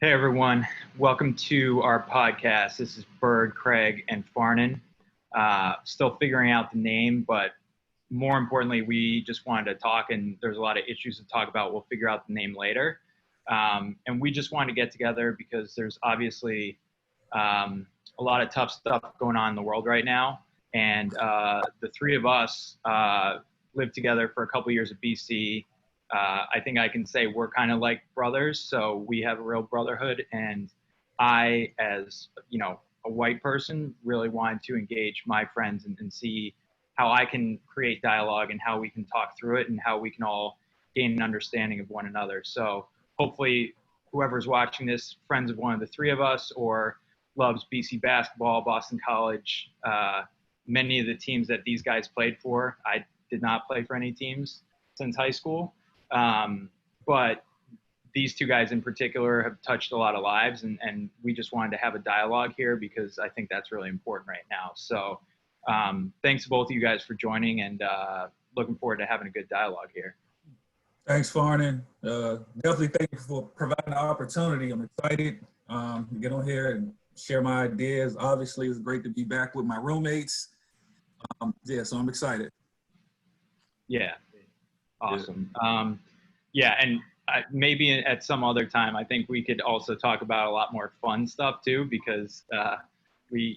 Hey everyone, welcome to our podcast. This is Byrd Craig and Farnan. Still figuring out the name, but more importantly, we just wanted to talk, and there's a lot of issues to talk about. We'll figure out the name later. And we just wanted to get together because there's obviously a lot of tough stuff going on in the world right now. And the three of us lived together for a couple years at BC. I think I can say we're kind of like brothers, so we have a real brotherhood. And I, as a white person, really wanted to engage my friends and see how I can create dialogue and how we can talk through it and how we can all gain an understanding of one another. So hopefully, whoever's watching this, friends of one of the three of us, or loves BC basketball, Boston College, many of the teams that these guys played for. I did not play for any teams since high school. But these two guys in particular have touched a lot of lives, and we just wanted to have a dialogue here because I think that's really important right now. So thanks to both of you guys for joining, and looking forward to having a good dialogue here. Thanks, Farnan. Definitely thank you for providing the opportunity. I'm excited to get on here and share my ideas. Obviously, it's great to be back with my roommates. So I'm excited. Yeah. Awesome. And maybe at some other time, I think we could also talk about a lot more fun stuff too, because we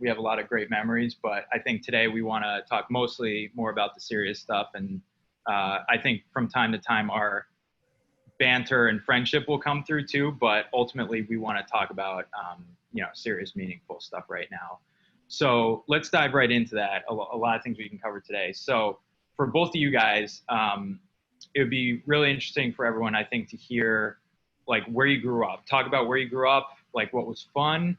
have a lot of great memories. But I think today we want to talk mostly more about the serious stuff. And I think from time to time our banter and friendship will come through too. But ultimately, we want to talk about serious, meaningful stuff right now. So let's dive right into that. A lot of things we can cover today. So for both of you guys, it would be really interesting for everyone, I think, to hear like where you grew up. Talk about where you grew up, like what was fun,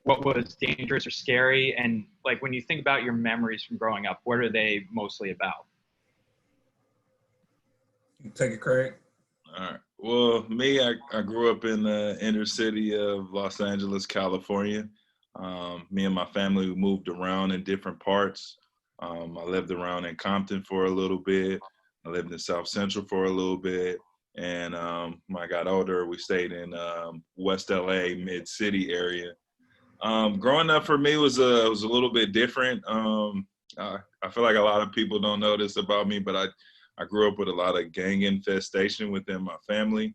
what was dangerous or scary, and like when you think about your memories from growing up, what are they mostly about? Take it, Craig. All right. Well, me, I grew up in the inner city of Los Angeles, California. Me and my family moved around in different parts. I lived around in Compton for a little bit. I lived in South Central for a little bit. And when I got older, we stayed in West LA, mid-city area. Growing up for me was a little bit different. I feel like a lot of people don't know this about me, but I grew up with a lot of gang infestation within my family.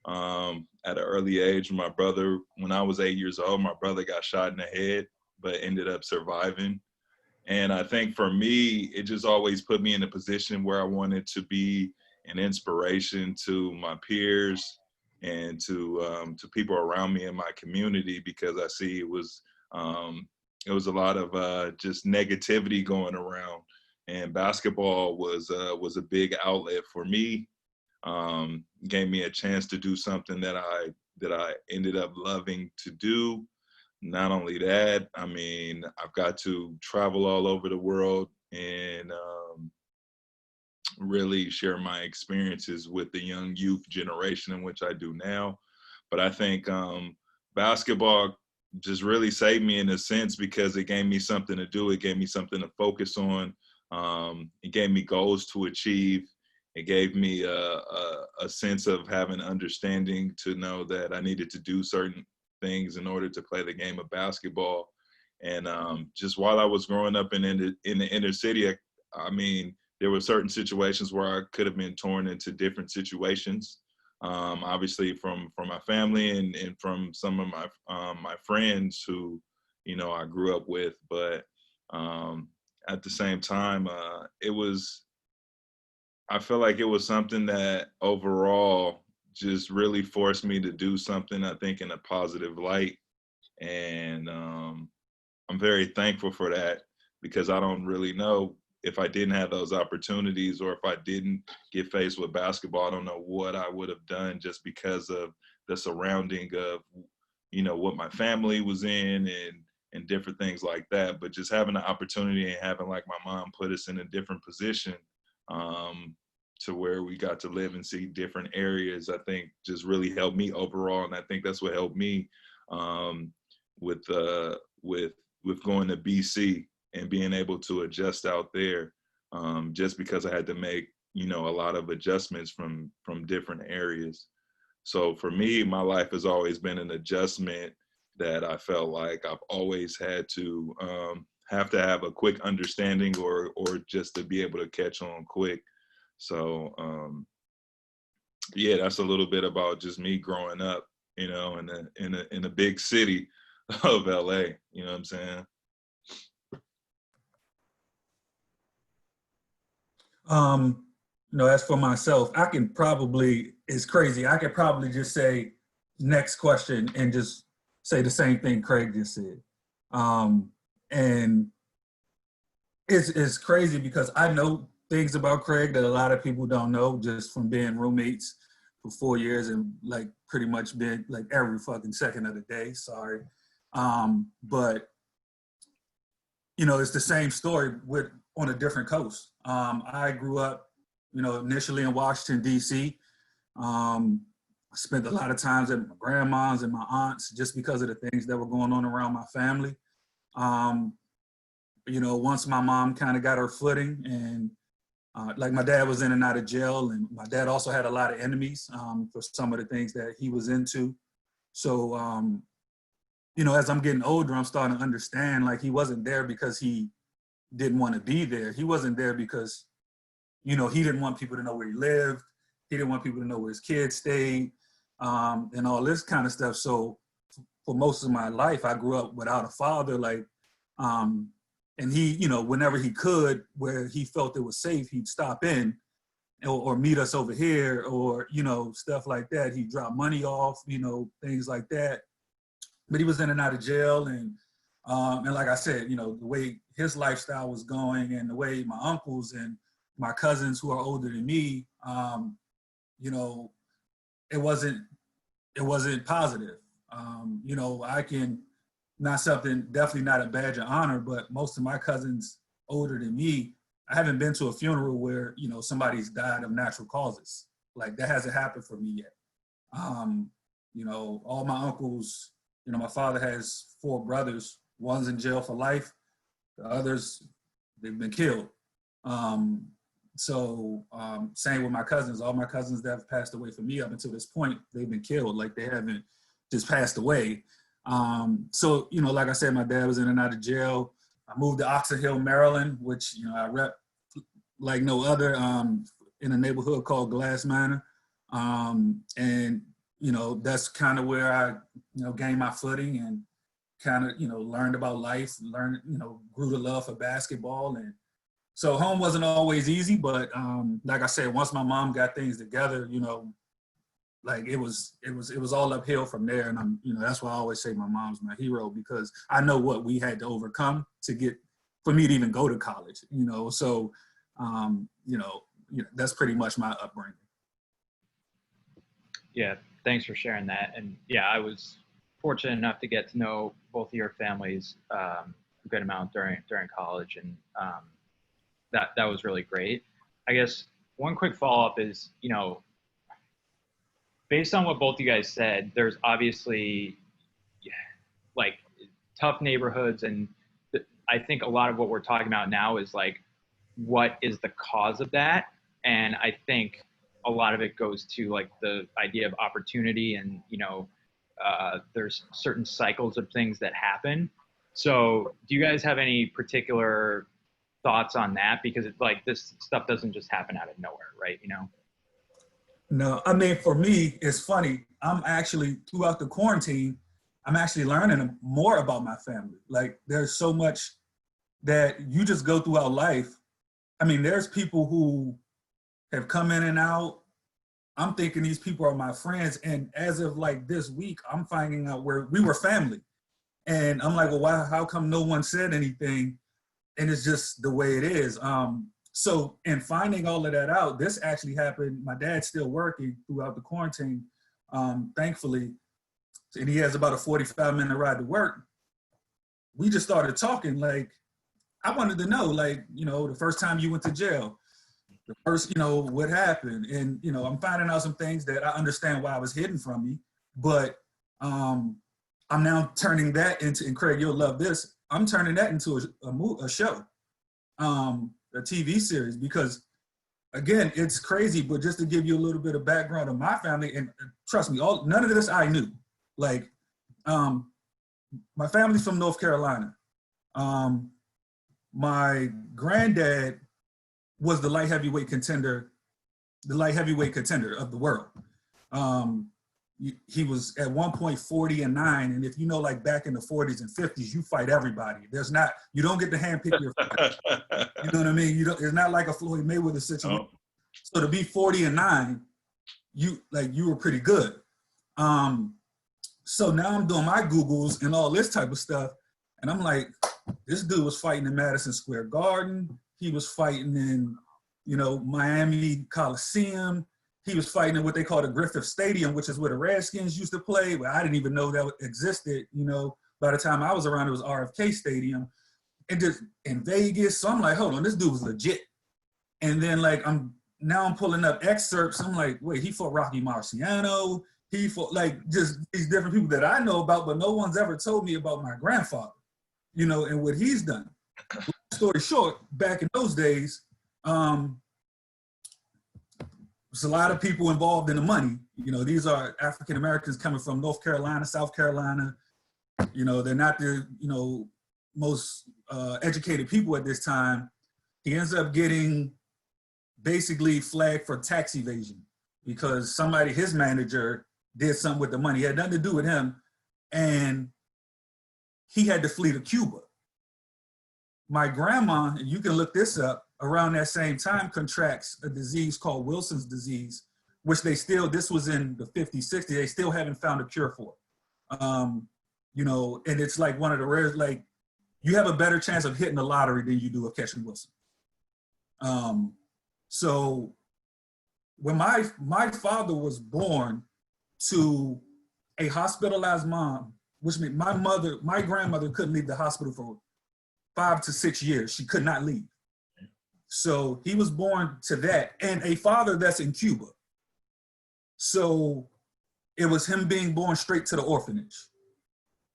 At an early age, when I was 8 years old, my brother got shot in the head, but ended up surviving. And I think for me, it just always put me in a position where I wanted to be an inspiration to my peers and to people around me in my community, because I see it was a lot of just negativity going around, and basketball was a big outlet for me. Gave me a chance to do something that I ended up loving to do. Not only that, I mean, I've got to travel all over the world and really share my experiences with the young youth generation, in which I do now. But I think basketball just really saved me in a sense, because it gave me something to do. It gave me something to focus on. It gave me goals to achieve. It gave me a sense of having understanding to know that I needed to do certain things in order to play the game of basketball. And just while I was growing up in the inner city, I mean, there were certain situations where I could have been torn into different situations. Obviously from my family and from some of my friends who, I grew up with. But at the same time, I feel like it was something that overall just really forced me to do something, I think, in a positive light. And I'm very thankful for that, because I don't really know if I didn't have those opportunities, or if I didn't get faced with basketball, I don't know what I would have done, just because of the surrounding of, what my family was in and different things like that. But just having the opportunity and having, like, my mom put us in a different position, to where we got to live and see different areas, I think just really helped me overall. And I think that's what helped me with going to BC and being able to adjust out there, just because I had to make, a lot of adjustments from different areas. So for me, my life has always been an adjustment that I felt like I've always had to have a quick understanding or just to be able to catch on quick. So yeah, that's a little bit about just me growing up, you know, in a big city of LA. You know what I'm saying? You know, as for myself, it's crazy. I could probably just say next question and just say the same thing Craig just said. And it's crazy because I know things about Craig that a lot of people don't know just from being roommates for 4 years and like pretty much been like every fucking second of the day. Sorry. But you know, it's the same story on a different coast. I grew up, you know, initially in Washington, D.C. I spent a lot of times at my grandma's and my aunt's just because of the things that were going on around my family. You know, once my mom kind of got her footing and like my dad was in and out of jail, and my dad also had a lot of enemies for some of the things that he was into. So, you know, as I'm getting older, I'm starting to understand like he wasn't there because he didn't want to be there. He wasn't there because, you know, he didn't want people to know where he lived. He didn't want people to know where his kids stayed and all this kind of stuff. So for most of my life, I grew up without a father, like, and he, you know, whenever he could, where he felt it was safe, he'd stop in or meet us over here or, you know, stuff like that. He'd drop money off, you know, things like that. But he was in and out of jail. And like I said, you know, the way his lifestyle was going and the way my uncles and my cousins who are older than me, you know, it wasn't positive. You know, definitely not a badge of honor, but most of my cousins older than me, I haven't been to a funeral where, you know, somebody's died of natural causes. Like that hasn't happened for me yet. You know, all my uncles, you know, my father has 4 brothers. One's in jail for life. The others, they've been killed. Same with my cousins. All my cousins that have passed away from me up until this point, they've been killed. Like they haven't just passed away. So, you know, like I said, my dad was in and out of jail. I moved to Oxon Hill, Maryland, which, you know, I rep like no other in a neighborhood called Glass Manor. And, you know, that's kind of where I, you know, gained my footing and kind of, you know, learned about life, you know, grew to love for basketball. And so home wasn't always easy, but like I said, once my mom got things together, you know, like it was all uphill from there. And you know, that's why I always say my mom's my hero, because I know what we had to overcome for me to even go to college, you know? So, you know, that's pretty much my upbringing. Yeah. Thanks for sharing that. And yeah, I was fortunate enough to get to know both of your families a good amount during college. And that was really great. I guess one quick follow-up is, you know, based on what both you guys said, there's obviously like tough neighborhoods. And I think a lot of what we're talking about now is like, what is the cause of that? And I think a lot of it goes to like the idea of opportunity and, you know, there's certain cycles of things that happen. So do you guys have any particular thoughts on that? Because it's like this stuff doesn't just happen out of nowhere, right? You know? No, I mean, for me, it's funny. I'm actually, throughout the quarantine, I'm actually learning more about my family. Like there's so much that you just go throughout life. I mean, there's people who have come in and out. I'm thinking these people are my friends. And as of like this week, I'm finding out where we were family. And I'm like, well, how come no one said anything? And it's just the way it is. So in finding all of that out, this actually happened. My dad's still working throughout the quarantine, thankfully. And he has about a 45-minute ride to work. We just started talking, like, I wanted to know, like, you know, the first time you went to jail, the first, you know, what happened. And, you know, I'm finding out some things that I understand why it was hidden from me. But I'm now turning that into, and Craig, you'll love this, I'm turning that into a show, a TV series, because again, it's crazy, but just to give you a little bit of background of my family, and trust me, none of this I knew. Like, my family's from North Carolina. My granddad was the light heavyweight contender of the world. He was at one point 40-9, and if you know, like back in the 40s and 50s, you fight everybody. You don't get to handpick your fight. You know what I mean? It's not like a Floyd Mayweather situation. Oh. So to be 40-9, you were pretty good. So now I'm doing my Googles and all this type of stuff, and I'm like, this dude was fighting in Madison Square Garden. He was fighting in, Miami Coliseum. He was fighting in what they call the Griffith Stadium, which is where the Redskins used to play. But I didn't even know that existed. By the time I was around, it was RFK Stadium, and just in Vegas. So I'm like, hold on, this dude was legit. And then I'm pulling up excerpts. I'm like, wait, he fought Rocky Marciano. He fought just these different people that I know about, but no one's ever told me about my grandfather, and what he's done. Story short, back in those days, there's a lot of people involved in the money. These are African Americans coming from North Carolina, South Carolina. They're not the, most educated people at this time. He ends up getting basically flagged for tax evasion because his manager, did something with the money. It had nothing to do with him. And he had to flee to Cuba. My grandma, and you can look this up, around that same time contracts a disease called Wilson's disease, which this was in the 50s, 60s, they still haven't found a cure for. And it's like one of the rare, you have a better chance of hitting the lottery than you do of catching Wilson. So when my father was born to a hospitalized mom, which meant my grandmother couldn't leave the hospital for 5 to 6 years. She could not leave. So he was born to that, and a father that's in Cuba. So it was him being born straight to the orphanage.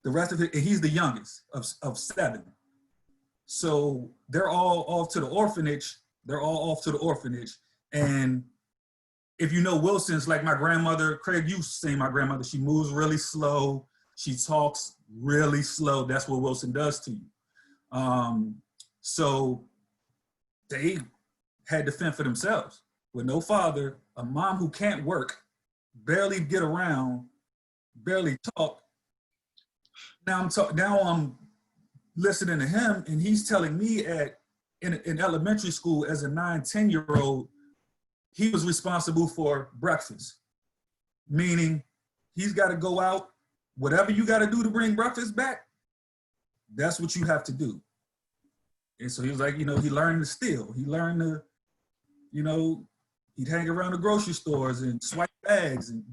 The rest of it, and he's the youngest of 7. So they're all off to the orphanage. And if you know Wilson's, like my grandmother, Craig, you've seen my grandmother, she moves really slow. She talks really slow. That's what Wilson does to you. So they had to fend for themselves with no father, a mom who can't work, barely get around, barely talk. Now I'm listening to him, and he's telling me in elementary school as a 9-10-year-old, he was responsible for breakfast, meaning he's got to go out, whatever you got to do to bring breakfast back, that's what you have to do. And so he was like, he learned to steal. He learned to, he'd hang around the grocery stores and swipe bags, and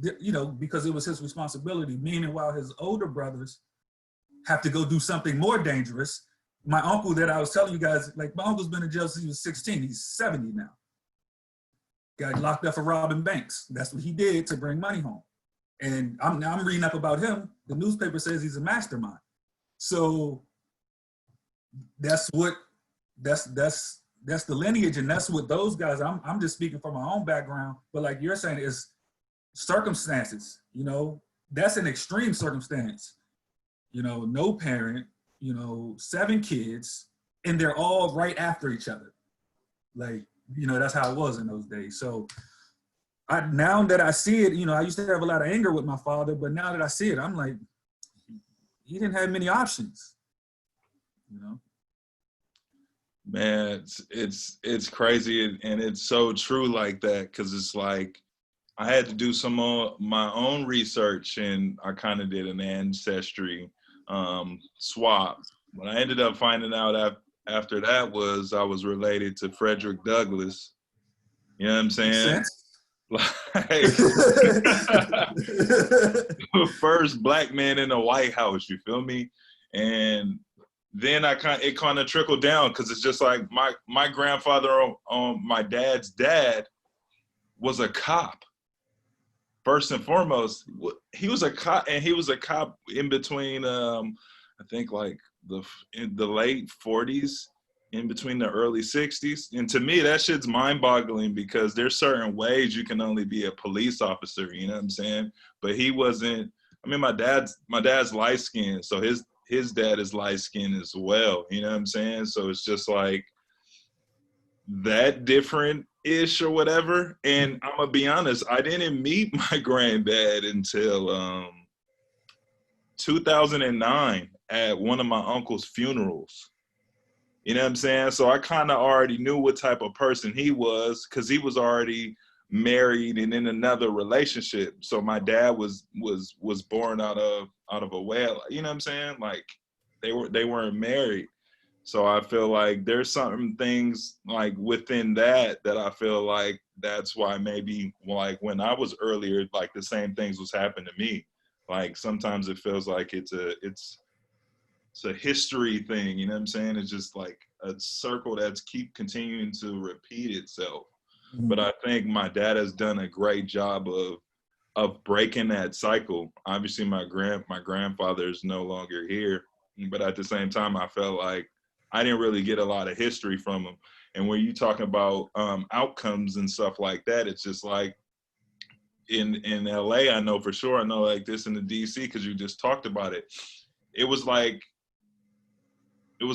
because it was his responsibility. Meaning, while his older brothers have to go do something more dangerous. My uncle that I was telling you guys, my uncle's been in jail since he was 16. He's 70 now. Got locked up for robbing banks. That's what he did to bring money home. And I'm reading up about him. The newspaper says he's a mastermind. So that's the lineage, and that's what those guys. I'm just speaking from my own background, but like you're saying, is circumstances. That's an extreme circumstance. No parent. 7 kids, and they're all right after each other. That's how it was in those days. So now that I see it, I used to have a lot of anger with my father, but now that I see it, I'm like, he didn't have many options, Man, it's crazy, and it's so true like that, because it's like I had to do some of my own research, and I kind of did an ancestry swap. What I ended up finding out after that was I was related to Frederick Douglass. You know what I'm saying? First black man in the White House, you feel me? And then it kind of trickled down, because it's just like my grandfather on my dad's dad was a cop. First and foremost, he was a cop, and he was a cop in between, I think in the late 40s in between the early 60s. And to me, that shit's mind-boggling because there's certain ways you can only be a police officer, you know what I'm saying? But he wasn't, I mean, my dad's light-skinned, so his dad is light-skinned as well, you know what I'm saying? So it's just like that different-ish or whatever. And I'm gonna be honest, I didn't meet my granddad until 2009 at one of my uncle's funerals. You know what I'm saying? So I kind of already knew what type of person he was because he was already married and in another relationship. So my dad was born out of a whale. You know what I'm saying? Like they weren't married. So I feel like there's some things like within that I feel like that's why maybe like when I was earlier, like the same things was happening to me. Like sometimes it feels like it's a history thing, you know what I'm saying? It's just like a circle that's keep continuing to repeat itself. Mm-hmm. But I think my dad has done a great job of breaking that cycle. Obviously, my grandfather is no longer here, but at the same time, I felt like I didn't really get a lot of history from him. And when you talking about outcomes and stuff like that, it's just like in LA, I know for sure, I know like this in the DC because you just talked about it. It was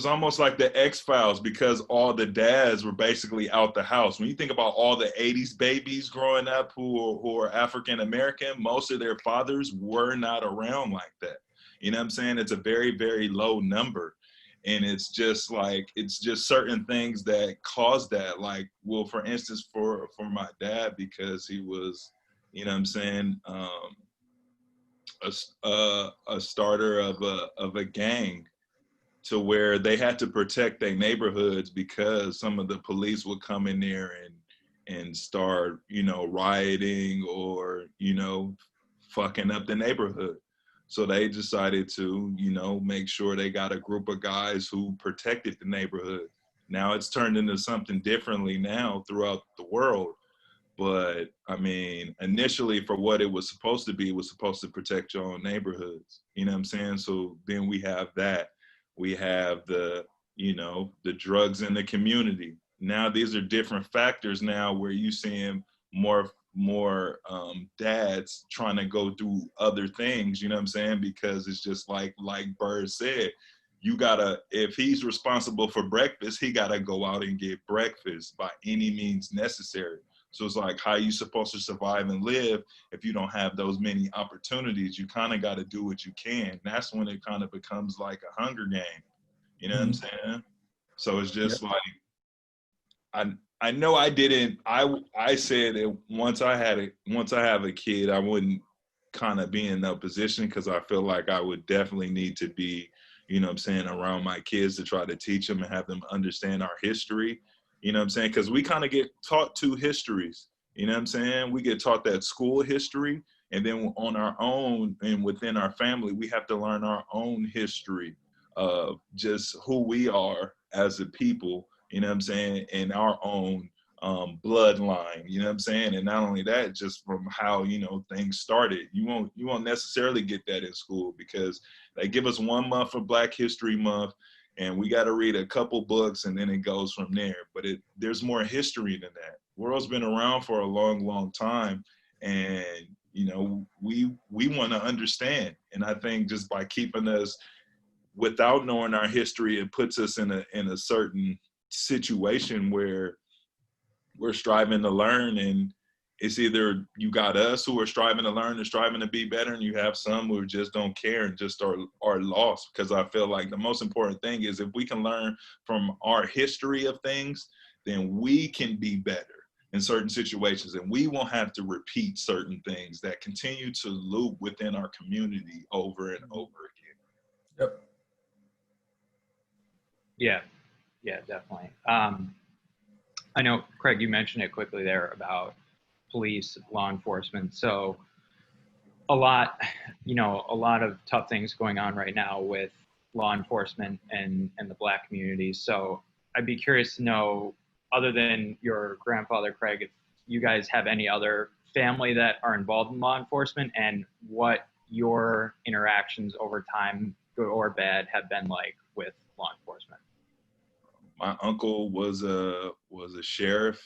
almost like the X-Files because all the dads were basically out the house. When you think about all the 80s babies growing up who are African-American, most of their fathers were not around like that. You know what I'm saying? It's a very, very low number. And it's just certain things that cause that. Like, well, for instance, for my dad, because he was, you know what I'm saying, a starter of a gang, to where they had to protect their neighborhoods because some of the police would come in there and start, you know, rioting or, you know, fucking up the neighborhood. So they decided to, you know, make sure they got a group of guys who protected the neighborhood. Now it's turned into something differently now throughout the world. But I mean, initially for what it was supposed to be, it was supposed to protect your own neighborhoods. You know what I'm saying? So then we have that. We have the, you know, the drugs in the community. Now these are different factors now where you seeing more dads trying to go do other things, you know what I'm saying? Because it's just like Byrd said, you gotta, if he's responsible for breakfast, he gotta go out and get breakfast by any means necessary. So it's like, how you supposed to survive and live if you don't have those many opportunities? You kind of got to do what you can. And that's when it kind of becomes like a Hunger Game. You know what I'm saying? So it's just like, I know I didn't, I said that once I have a kid, I wouldn't kind of be in that position because I feel like I would definitely need to be, you know what I'm saying, around my kids to try to teach them and have them understand our history. You know what I'm saying? Because we kind of get taught two histories. You know what I'm saying? We get taught that school history, and then on our own and within our family, we have to learn our own history of just who we are as a people, you know what I'm saying, and our own bloodline, you know what I'm saying? And not only that, just from how, you know, things started. You won't necessarily get that in school because they give us 1 month for Black History Month, and we got to read a couple books and then it goes from there. But there's more history than that. World's been around for a long, long time. And, you know, we want to understand. And I think just by keeping us without knowing our history, it puts us in a certain situation where we're striving to learn, and it's either you got us who are striving to learn and striving to be better, and you have some who just don't care and just are lost. Because I feel like the most important thing is if we can learn from our history of things, then we can be better in certain situations, and we won't have to repeat certain things that continue to loop within our community over and over again. Yep. Yeah, definitely. I know, Craig, you mentioned it quickly there about police, law enforcement. So a lot of tough things going on right now with law enforcement and the Black community. So I'd be curious to know, other than your grandfather, Craig, if you guys have any other family that are involved in law enforcement and what your interactions over time, good or bad, have been like with law enforcement. My uncle was a sheriff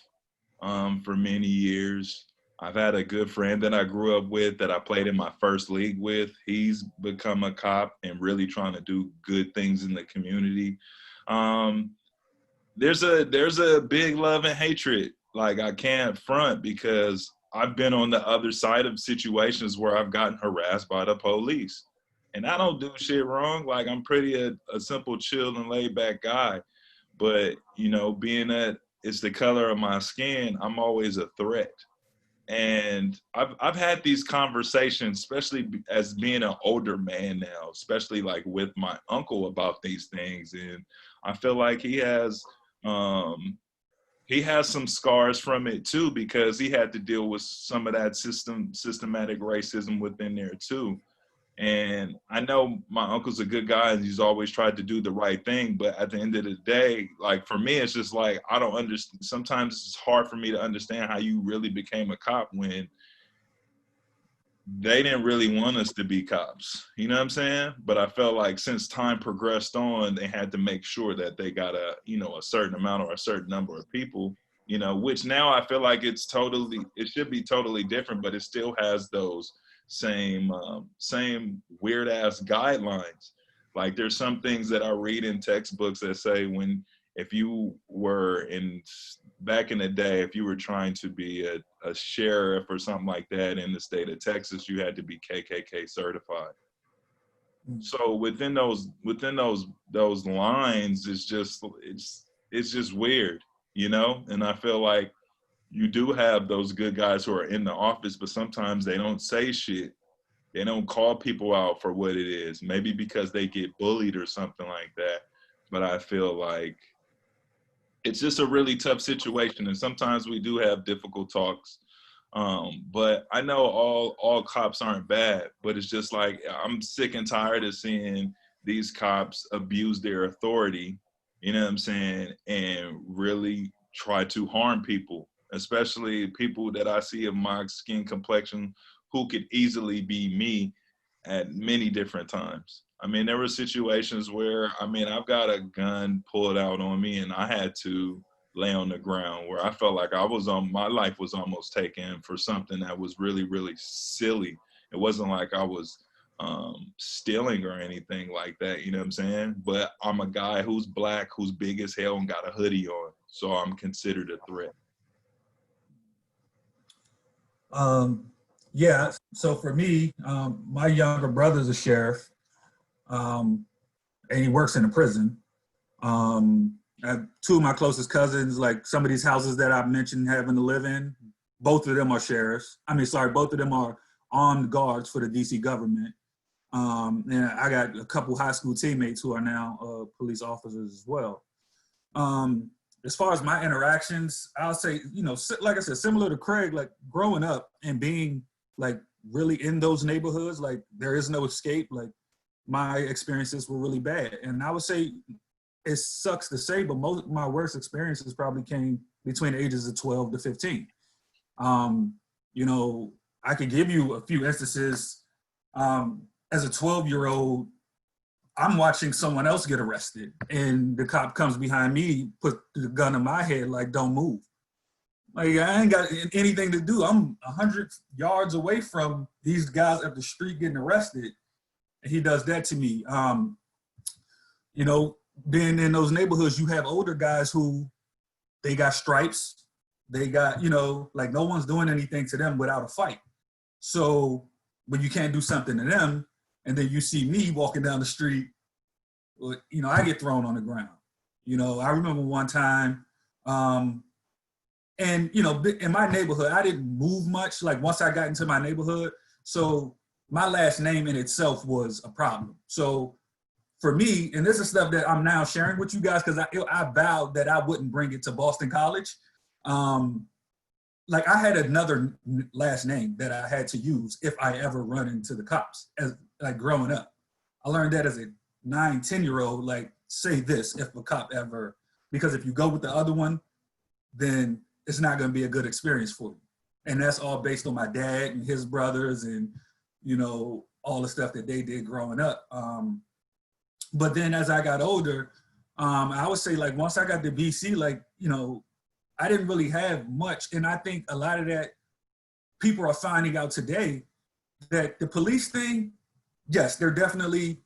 for many years. I've had a good friend that I grew up with that I played in my first league with. He's become a cop and really trying to do good things in the community. There's a big love and hatred. Like, I can't front, because I've been on the other side of situations where I've gotten harassed by the police. And I don't do shit wrong. Like, I'm pretty a simple, chill, and laid back guy. But, being that it's the color of my skin, I'm always a threat. And I've had these conversations, especially as being an older man now, especially like with my uncle about these things. And I feel like he has some scars from it too, because he had to deal with some of that systematic racism within there too. And I know my uncle's a good guy and he's always tried to do the right thing. But at the end of the day, like, for me, it's just like, I don't understand. Sometimes it's hard for me to understand how you really became a cop when they didn't really want us to be cops. You know what I'm saying? But I felt like since time progressed on, they had to make sure that they got a certain amount or a certain number of people, which now I feel like it should be totally different, but it still has those same weird ass guidelines. Like, there's some things that I read in textbooks that say if you were back in the day, if you were trying to be a sheriff or something like that in the state of Texas, you had to be KKK certified. So within those lines, it's just weird, and I feel like you do have those good guys who are in the office, but sometimes they don't say shit. They don't call people out for what it is, maybe because they get bullied or something like that. But I feel like it's just a really tough situation, and sometimes we do have difficult talks. But I know all cops aren't bad, but it's just like, I'm sick and tired of seeing these cops abuse their authority, you know what I'm saying, and really try to harm people, especially people that I see of my skin complexion who could easily be me at many different times. I mean, there were situations where, I've got a gun pulled out on me and I had to lay on the ground, where I felt like my life was almost taken for something that was really, really silly. It wasn't like I was stealing or anything like that, you know what I'm saying? But I'm a guy who's black, who's big as hell, and got a hoodie on, so I'm considered a threat. Yeah, so for me, my younger brother's a sheriff, and he works in a prison. I have two of my closest cousins, like some of these houses that I've mentioned having to live in, both of them are sheriffs. Both of them are armed guards for the DC government. And I got a couple high school teammates who are now police officers as well. As far as my interactions, I'll say, like I said, similar to Craig, like growing up and being like really in those neighborhoods, like there is no escape. Like, my experiences were really bad. And I would say, it sucks to say, but most of my worst experiences probably came between the ages of 12 to 15. I could give you a few instances. As a 12-year-old, I'm watching someone else get arrested, and the cop comes behind me, put the gun in my head, like, don't move. Like, I ain't got anything to do. I'm 100 yards away from these guys up the street getting arrested, and he does that to me. Being in those neighborhoods, you have older guys who, they got stripes. They got, like, no one's doing anything to them without a fight. So when you can't do something to them, and then you see me walking down the street, I get thrown on the ground. I remember one time, and, in my neighborhood, I didn't move much, like, once I got into my neighborhood. So my last name in itself was a problem. So for me, and this is stuff that I'm now sharing with you guys, because I vowed that I wouldn't bring it to Boston College. Like, I had another last name that I had to use if I ever run into the cops, as like growing up. I learned that as a 9, 10-year-old, like, say this if a cop ever, because if you go with the other one, then it's not going to be a good experience for you. And that's all based on my dad and his brothers and, all the stuff that they did growing up. But then as I got older, I would say like once I got to BC, like, you know, I didn't really have much. And I think a lot of that people are finding out today that the police thing, yes, there definitely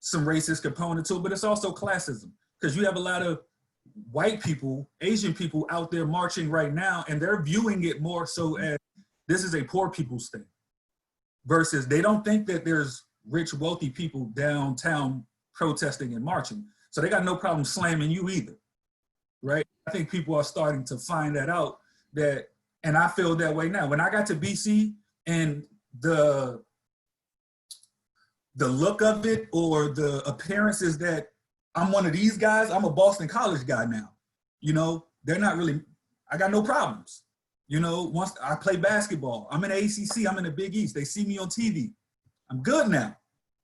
some racist component to it, but it's also classism, because you have a lot of white people, Asian people out there marching right now, and they're viewing it more so as this is a poor people's thing, versus they don't think that there's rich, wealthy people downtown protesting and marching. So they got no problem slamming you either, right? I think people are starting to find that out, that, and I feel that way now. When I got to BC and the look of it or the appearance is that I'm one of these guys, I'm a Boston College guy now. You know, they're not really, I got no problems. You know, once I play basketball, I'm in the ACC, I'm in the Big East, they see me on TV. I'm good now,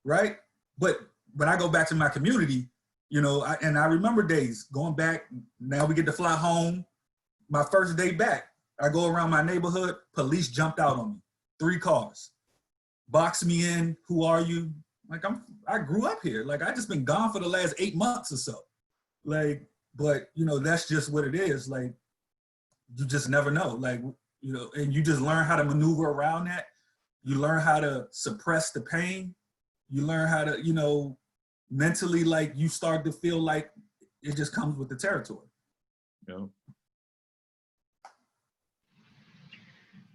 right? But when I go back to my community, you know, and I remember days going back, now we get to fly home. My first day back, I go around my neighborhood, police jumped out on me, 3 cars, boxed me in, who are you? Like, I grew up here. Like, I just been gone for the last 8 months or so. Like, but, you know, that's just what it is. Like, you just never know. Like, you know, and you just learn how to maneuver around that. You learn how to suppress the pain. You learn how to, you know, mentally, like, you start to feel like it just comes with the territory. Yeah.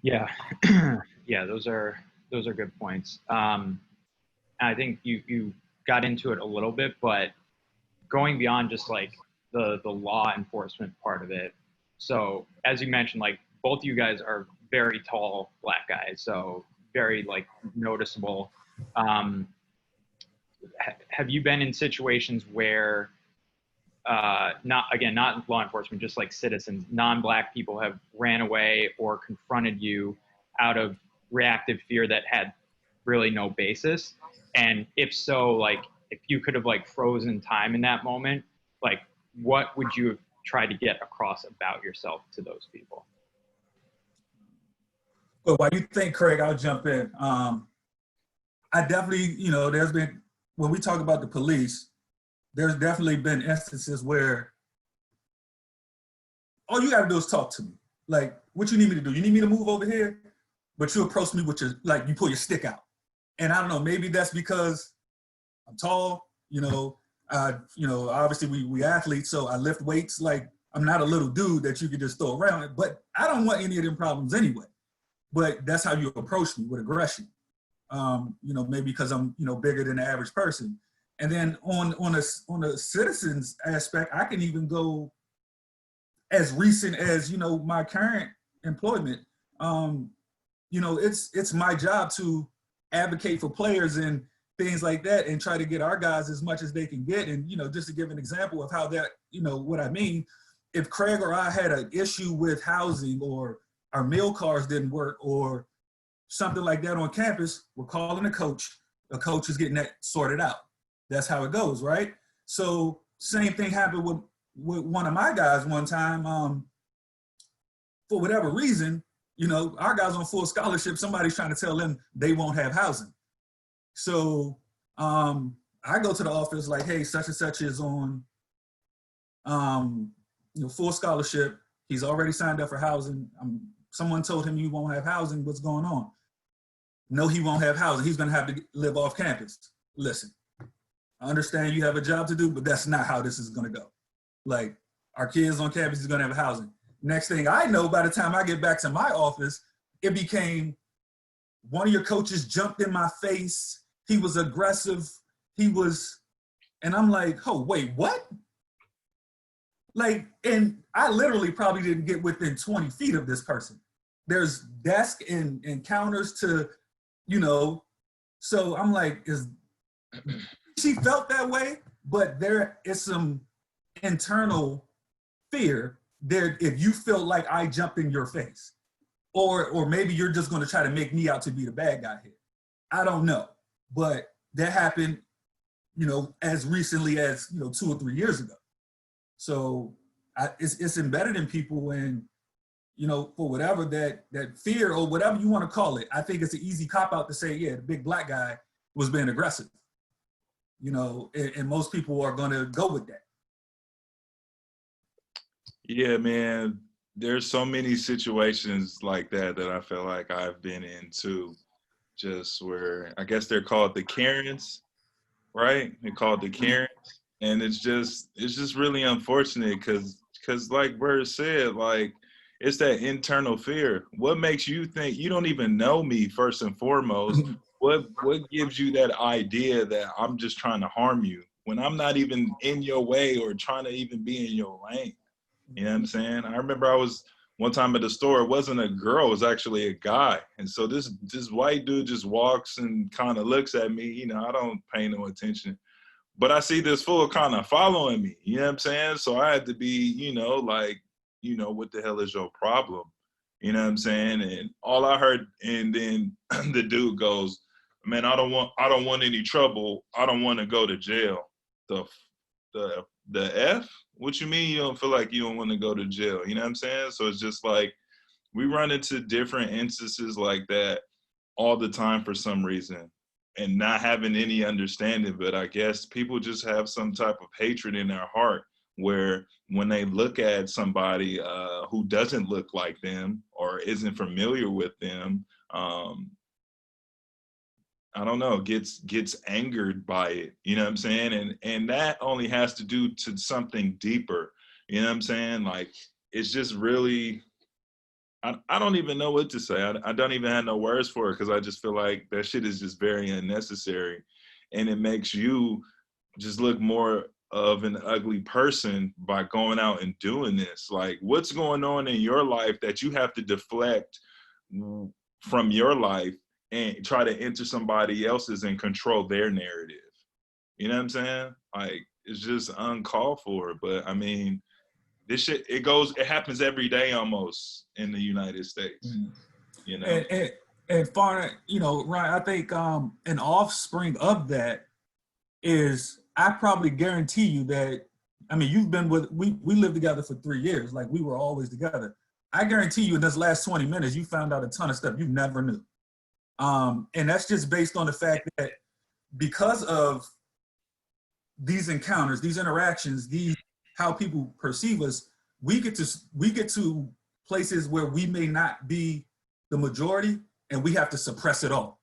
Yeah. Yeah, those are good points. I think you got into it a little bit, but going beyond just like the law enforcement part of it. So as you mentioned, like both of you guys are very tall Black guys, so very like noticeable. Have you been in situations where not law enforcement, just like citizens, non-Black people have ran away or confronted you out of reactive fear that had really no basis? And if so, like, if you could have like frozen time in that moment, like what would you have tried to get across about yourself to those people? But while you think, Craig, I'll jump in. I definitely, you know, there's been, when we talk about the police, there's definitely been instances where all you gotta do is talk to me. Like, what you need me to do? You need me to move over here? But you approach me with your, like, you pull your stick out. And I don't know, maybe that's because I'm tall, you know, obviously we athletes, so I lift weights. Like, I'm not a little dude that you could just throw around, but I don't want any of them problems anyway. But that's how you approach me, with aggression. You know, maybe because I'm, you know, bigger than the average person. And then on a citizen's aspect, I can even go as recent as, you know, my current employment. You know, it's my job to advocate for players and things like that, and try to get our guys as much as they can get. And, you know, just to give an example of how that, you know, what I mean, if Craig or I had an issue with housing, or our meal cards didn't work, or something like that on campus, we're calling a coach. The coach is getting that sorted out. That's how it goes, right? So same thing happened with one of my guys one time. For whatever reason, you know, our guys on full scholarship, somebody's trying to tell them they won't have housing. So I go to the office like, hey, such and such is on you know, full scholarship. He's already signed up for housing. Someone told him you won't have housing. What's going on? No, he won't have housing. He's gonna have to live off campus. Listen, I understand you have a job to do, but that's not how this is gonna go. Like, our kids on campus is gonna have housing. Next thing I know, by the time I get back to my office, it became, one of your coaches jumped in my face. He was aggressive. And I'm like, oh, wait, what? Like, and I literally probably didn't get within 20 feet of this person. There's desk and counters to, you know, so I'm like, she felt that way, but there is some internal fear there if you feel like I jumped in your face. Or maybe you're just gonna try to make me out to be the bad guy here. I don't know, but that happened, you know, as recently as, you know, 2 or 3 years ago. So it's embedded in people, and, you know, for whatever that fear or whatever you want to call it, I think it's an easy cop out to say, yeah, the big Black guy was being aggressive, you know, and most people are going to go with that. Yeah, man. There's so many situations like that I feel like I've been in too. Just where I guess they're called the Karens, right? They're called the Karens, and it's just really unfortunate because like Byrd said, like it's that internal fear. What makes you think you don't even know me first and foremost? What gives you that idea that I'm just trying to harm you when I'm not even in your way or trying to even be in your lane? You know what I'm saying? I remember I was one time at the store. It wasn't a girl; it was actually a guy. And so this white dude just walks and kind of looks at me. You know, I don't pay no attention, but I see this fool kind of following me. You know what I'm saying? So I had to be, like, what the hell is your problem? You know what I'm saying? And all I heard, and then the dude goes, "Man, I don't want any trouble. I don't want to go to jail." The the F? What you mean you don't feel like you don't want to go to jail? You know what I'm saying? So it's just like we run into different instances like that all the time for some reason and not having any understanding. But I guess people just have some type of hatred in their heart where when they look at somebody who doesn't look like them or isn't familiar with them, I don't know, gets angered by it. You know what I'm saying? And that only has to do to something deeper. You know what I'm saying? Like it's just really I don't even know what to say. I don't even have no words for it because I just feel like that shit is just very unnecessary. And it makes you just look more of an ugly person by going out and doing this. Like what's going on in your life that you have to deflect from your life and try to enter somebody else's and control their narrative? You know what I'm saying? Like it's just uncalled for. But I mean, this shit it happens every day almost in the United States. Mhm. You know? And Farnan, Ryan, I think an offspring of that is I probably guarantee you that you've been with we lived together for 3 years, like we were always together. I guarantee you in this last 20 minutes you found out a ton of stuff you never knew. And that's just based on the fact that because of these encounters, these interactions, these how people perceive us, we get to places where we may not be the majority and we have to suppress it all.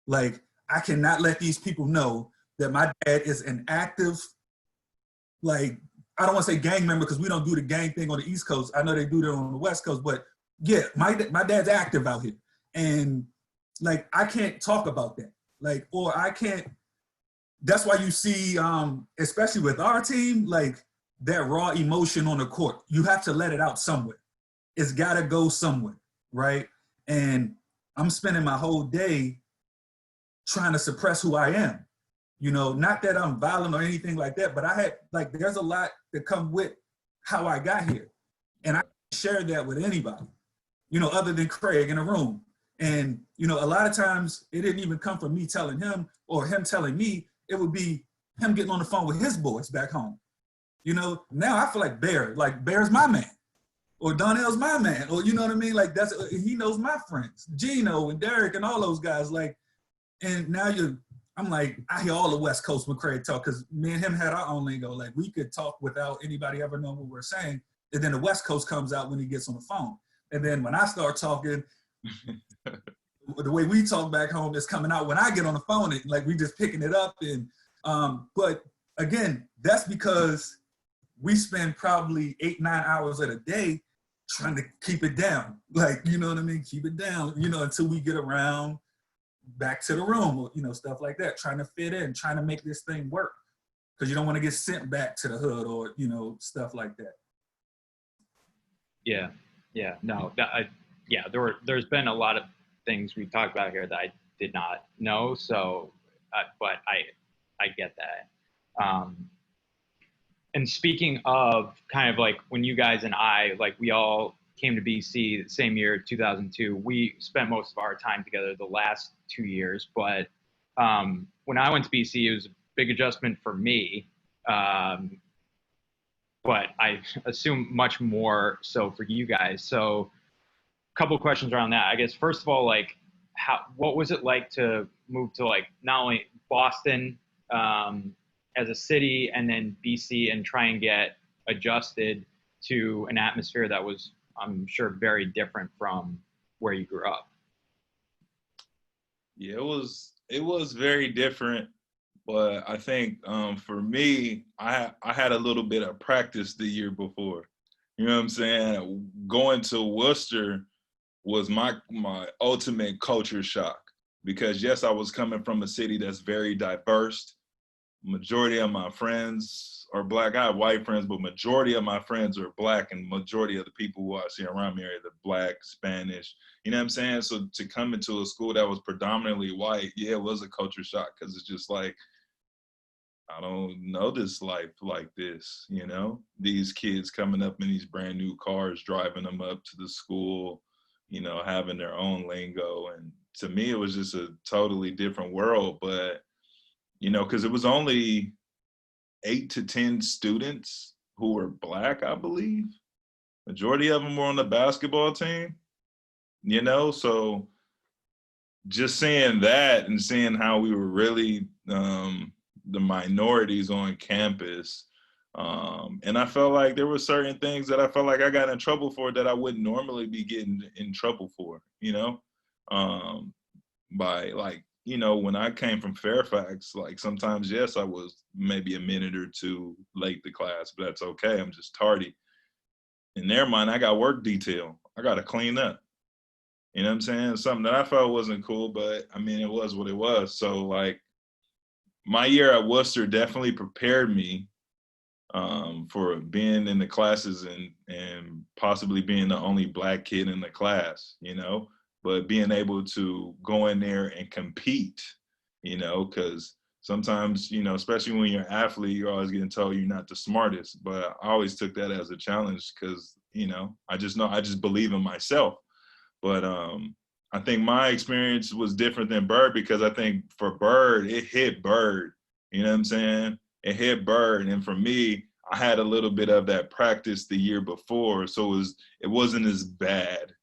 Like I cannot let these people know that my dad is an active, like, I don't want to say gang member because we don't do the gang thing on the East Coast. I know they do that on the West Coast, but yeah, my dad's active out here. And like, I can't talk about that. Like, or I can't, that's why you see, especially with our team, like that raw emotion on the court, you have to let it out somewhere. It's gotta go somewhere, right? And I'm spending my whole day trying to suppress who I am. Not that I'm violent or anything like that, but I had, like, there's a lot that come with how I got here. And I share that with anybody, other than Craig in a room. And, a lot of times it didn't even come from me telling him or him telling me, it would be him getting on the phone with his boys back home. Now I feel like Bear's my man, or Donnell's my man, or you know what I mean? Like he knows my friends, Gino and Derek and all those guys. Like, and now I'm like, I hear all the West Coast when Craig talk, because me and him had our own lingo. Like we could talk without anybody ever knowing what we're saying. And then the West Coast comes out when he gets on the phone. And then when I start talking, the way we talk back home is coming out when I get on the phone, and like we just picking it up. And but again, that's because we spend probably 8-9 hours a day trying to keep it down. Like, you know what I mean? Keep it down, until we get around back to the room, or, stuff like that, trying to fit in, trying to make this thing work. Because you don't want to get sent back to the hood or, stuff like that. Yeah. No, there's been a lot of things we talked about here that I did not know. So, but I get that. And speaking of kind of like when you guys and I, like we all came to BC the same year, 2002, we spent most of our time together the last 2 years. But when I went to BC, it was a big adjustment for me. But I assume much more so for you guys. So a couple of questions around that. I guess, first of all, like what was it like to move to like not only Boston as a city and then BC and try and get adjusted? to an atmosphere that was, I'm sure, very different from where you grew up. Yeah, it was very different, but I think for me, I had a little bit of practice the year before. You know what I'm saying? Going to Worcester was my ultimate culture shock because yes, I was coming from a city that's very diverse. Majority of my friends are Black. I have white friends, but majority of my friends are Black, and majority of the people who I see around me are either Black, Spanish. You know what I'm saying? So to come into a school that was predominantly white, yeah, it was a culture shock because it's just like, I don't know this life like this, you know? These kids coming up in these brand new cars, driving them up to the school, you know, having their own lingo. And to me, it was just a totally different world. But, you know, because it was only 8 to 10 students who were Black, I believe. Majority of them were on the basketball team, you know? So just seeing that and seeing how we were really the minorities on campus. And I felt like there were certain things that I felt like I got in trouble for that I wouldn't normally be getting in trouble for, you know? By like, you know, when I came from Fairfax, like sometimes, yes, I was maybe a minute or two late to class, but that's okay. I'm just tardy. In their mind, I got work detail. I got to clean up. You know what I'm saying? Something that I felt wasn't cool, but I mean, it was what it was. So like my year at Worcester definitely prepared me for being in the classes and possibly being the only Black kid in the class, you know, but being able to go in there and compete, you know, because sometimes, you know, especially when you're an athlete, you're always getting told you're not the smartest. But I always took that as a challenge because, you know I just believe in myself. But I think my experience was different than Byrd because I think for Byrd, it hit Byrd. You know what I'm saying? It hit Byrd. And for me, I had a little bit of that practice the year before. So it wasn't as bad.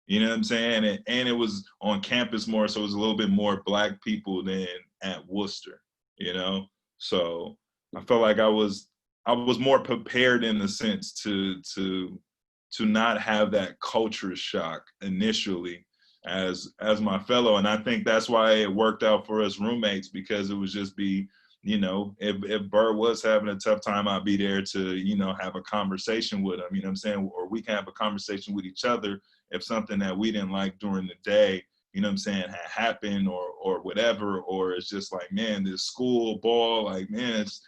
You know what I'm saying? And it was on campus more, so it was a little bit more Black people than at Worcester, you know? So I felt like I was more prepared in the sense to not have that culture shock initially as my fellow. And I think that's why it worked out for us roommates, because it was just you know, if Byrd was having a tough time, I'd be there to, you know, have a conversation with him, you know what I'm saying? Or we can have a conversation with each other if something that we didn't like during the day, you know what I'm saying, had happened or whatever, or it's just like, man, this school ball, like, man, it's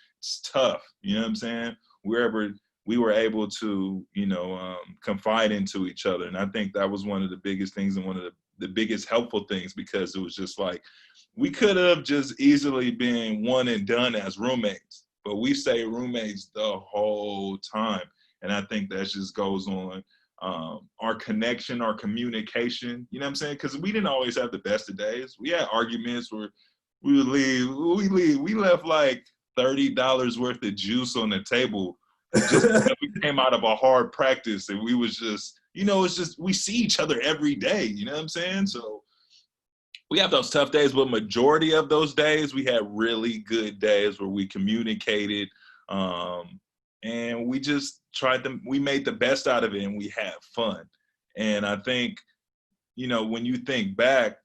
tough, you know what I'm saying? Wherever we were able to, you know, confide into each other. And I think that was one of the biggest things and one of the biggest helpful things, because it was just like, we could have just easily been one and done as roommates, but we stayed roommates the whole time. And I think that just goes on our connection, our communication, you know what I'm saying? Because we didn't always have the best of days. We had arguments where we left like $30 worth of juice on the table just because we came out of a hard practice, and we was just, you know, it's just, we see each other every day, you know what I'm saying? So we have those tough days, but majority of those days, we had really good days where we communicated, and we just we made the best out of it, and we had fun. And I think, you know, when you think back,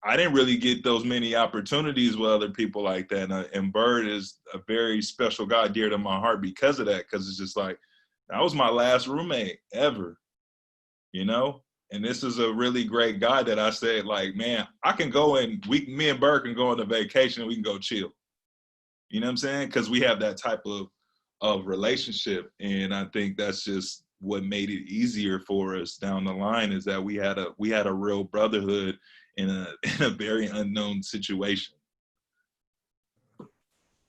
I didn't really get those many opportunities with other people like that. And Byrd is a very special guy, dear to my heart because of that, because it's just like, that was my last roommate ever, you know? And this is a really great guy that I said, like, man, I can go and me and Byrd can go on a vacation and we can go chill. You know what I'm saying? Because we have that type of relationship. And I think that's just what made it easier for us down the line, is that we had a real brotherhood in a very unknown situation.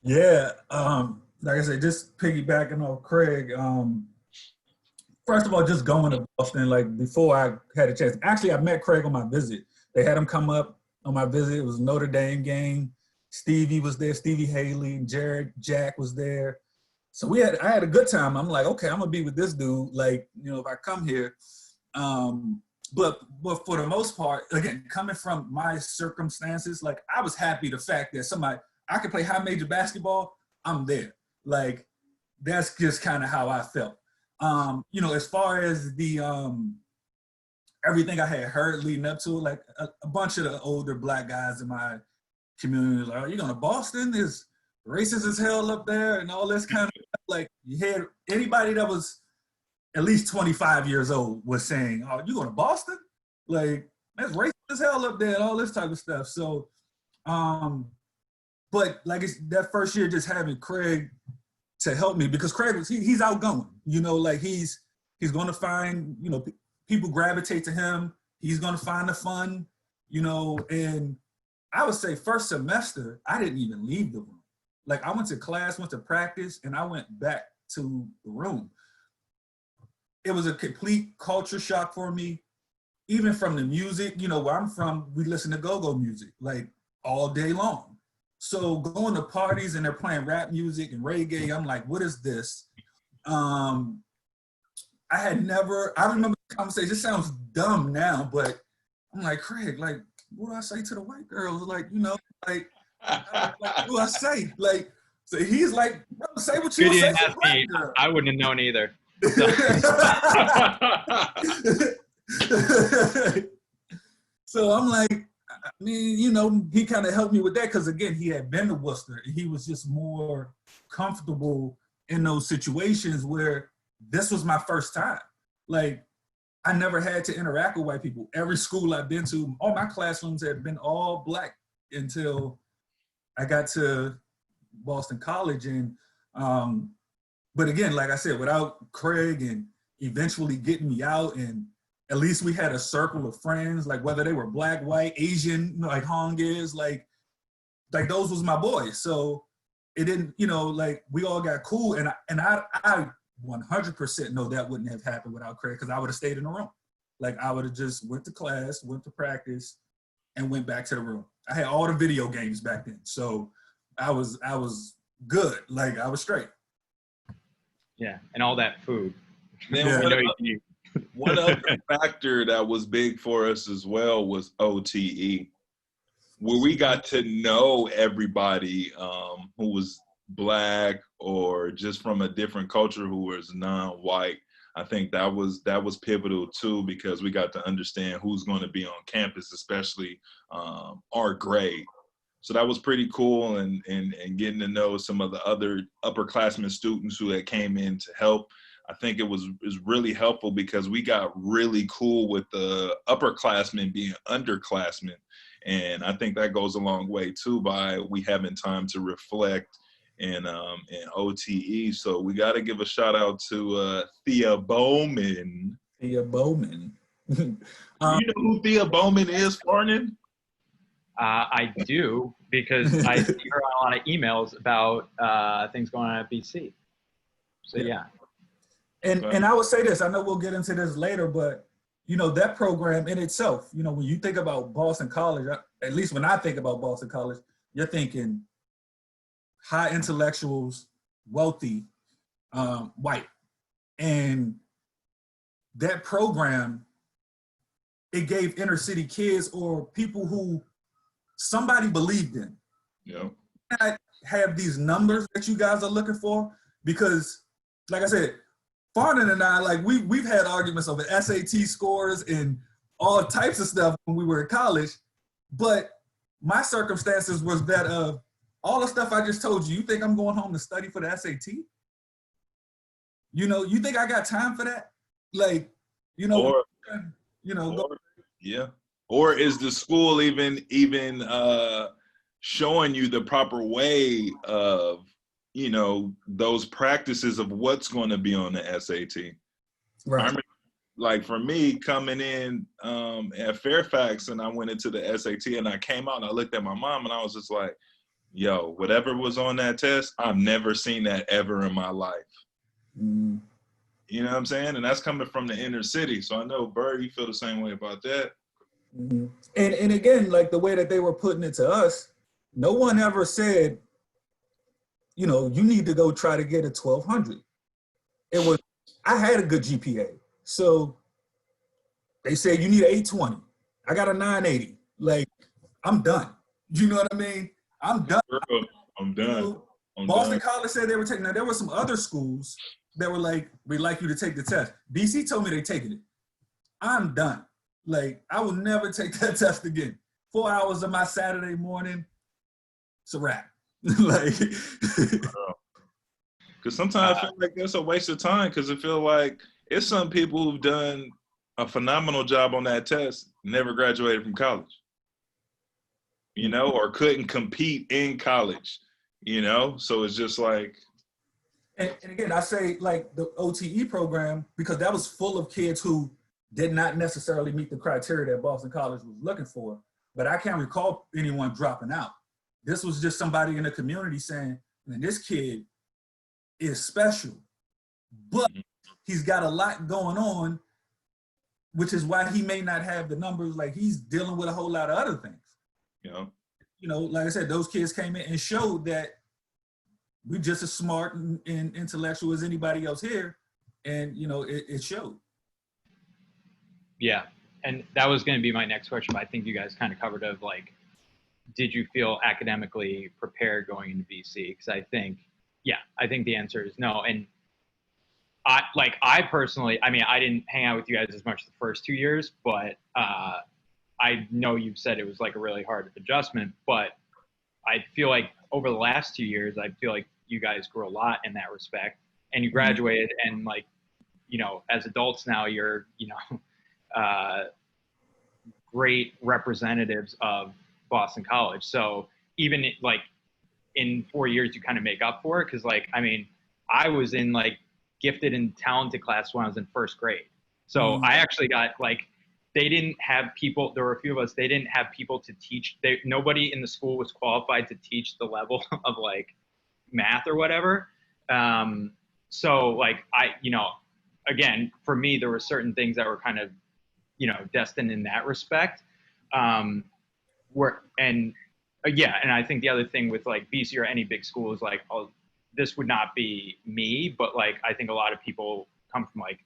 Yeah, like I said, just piggybacking off Craig. First of all, just going to Boston, like before I had a chance. Actually, I met Craig on my visit. They had him come up on my visit. It was a Notre Dame game. Stevie was there, Stevie Haley, Jack was there. So I had a good time. I'm like, okay, I'm gonna be with this dude. Like, you know, if I come here. But for the most part, again, coming from my circumstances, like I was happy the fact that I could play high major basketball, I'm there. Like, that's just kind of how I felt. You know, as far as the everything I had heard leading up to it, like a bunch of the older Black guys in my community was like, "Oh, you going to Boston? There's racist as hell up there," and all this kind of stuff. Like, you had anybody that was at least 25 years old was saying, "Oh, you going to Boston? Like, that's racist as hell up there," and all this type of stuff. So, but like that first year, just having Craig to help me, because Craig was he's outgoing. You know, like he's going to find, you know, people gravitate to him. He's going to find the fun, you know. And I would say first semester, I didn't even leave the room. Like, I went to class, went to practice, and I went back to the room. It was a complete culture shock for me, even from the music. You know, where I'm from, we listen to go-go music like all day long. So going to parties and they're playing rap music and reggae, I'm like, what is this? I remember the conversation, it sounds dumb now, but I'm like, Craig, like, what do I say to the white girls? Like, you know, like what do I say? Like, so he's like, bro, say what you say to the white girl. I wouldn't have known either. So I'm like, I mean, you know, he kind of helped me with that because, again, he had been to Worcester and he was just more comfortable in those situations where this was my first time. Like, I never had to interact with white people. Every school I've been to, all my classrooms had been all Black until I got to Boston College. And, but again, like I said, without Craig and eventually getting me out, and at least we had a circle of friends, like whether they were Black, white, Asian, you know, like Hong is, like those was my boys. So it didn't, you know, like we all got cool. And I 100% know that wouldn't have happened without Craig, because I would have stayed in the room. Like, I would have just went to class, went to practice, and went back to the room. I had all the video games back then. So I was good. Like, I was straight. Yeah, and all that food. Then one other factor that was big for us as well was OTE, where we got to know everybody who was Black or just from a different culture who was non-white. I think that was pivotal too, because we got to understand who's going to be on campus, especially our grade. So that was pretty cool, and getting to know some of the other upperclassmen students who had came in to help. I think it was really helpful because we got really cool with the upperclassmen being underclassmen. And I think that goes a long way too, by we having time to reflect in OTE. So we got to give a shout out to Thea Bowman. Thea Bowman. You know who Thea Bowman is, Farnan? I do, because I see her on a lot of emails about things going on at BC. So yeah. And I would say this, I know we'll get into this later, but you know, that program in itself, you know, when you think about Boston College, at least when I think about Boston College, you're thinking high intellectuals, wealthy, white. And that program, it gave inner city kids or people who somebody believed in. Yeah. I have these numbers that you guys are looking for, because like I said, Farnan and I, like we've had arguments over SAT scores and all types of stuff when we were in college, but my circumstances was that of all the stuff I just told you. You think I'm going home to study for the SAT? You know, you think I got time for that? Like, you know, yeah. Or is the school even showing you the proper way of, you know, those practices of what's going to be on the SAT? Right. I remember, like for me coming in at Fairfax, and I went into the SAT and I came out and I looked at my mom and I was just like, yo, whatever was on that test, I've never seen that ever in my life. Mm. You know what I'm saying? And that's coming from the inner city. So I know, Byrd, you feel the same way about that. Mm-hmm. And again, like the way that they were putting it to us, no one ever said, you know, you need to go try to get a 1200. It was, I had a good GPA. So they said you need an 820. I got a 980. Like, I'm done. You know what I mean? I'm done. I'm done. Boston College said they were taking, now there were some other schools that were like, we'd like you to take the test. BC told me they're taking it. I'm done. Like, I will never take that test again. 4 hours of my Saturday morning, it's a wrap. Like, because sometimes I feel like that's a waste of time, because I feel like it's some people who've done a phenomenal job on that test, never graduated from college, you know, or couldn't compete in college, you know? So it's just like. And again, I say like the OTE program, because that was full of kids who did not necessarily meet the criteria that Boston College was looking for, but I can't recall anyone dropping out. This was just somebody in the community saying, man, this kid is special, but he's got a lot going on, which is why he may not have the numbers. Like, he's dealing with a whole lot of other things. Yeah. You know, like I said, those kids came in and showed that we're just as smart and intellectual as anybody else here. And, you know, it showed. Yeah. And that was going to be my next question, but I think you guys kind of covered of like, did you feel academically prepared going into BC? Because I think the answer is no. And I personally, I mean, I didn't hang out with you guys as much the first 2 years, but I know you've said it was like a really hard adjustment, but I feel like over the last 2 years, I feel like you guys grew a lot in that respect, and you graduated, and like, you know, as adults now, you're, you know, great representatives of Boston College. So even like in 4 years, you kind of make up for it. Cause like, I mean, I was in like gifted and talented class when I was in first grade. So I actually got like, they didn't have people, there were a few of us, they didn't have people to teach. Nobody in the school was qualified to teach the level of like math or whatever. So like you know, again, for me, there were certain things that were kind of, you know, destined in that respect. And I think the other thing with like BC or any big school is like, oh, this would not be me, but like, I think a lot of people come from like,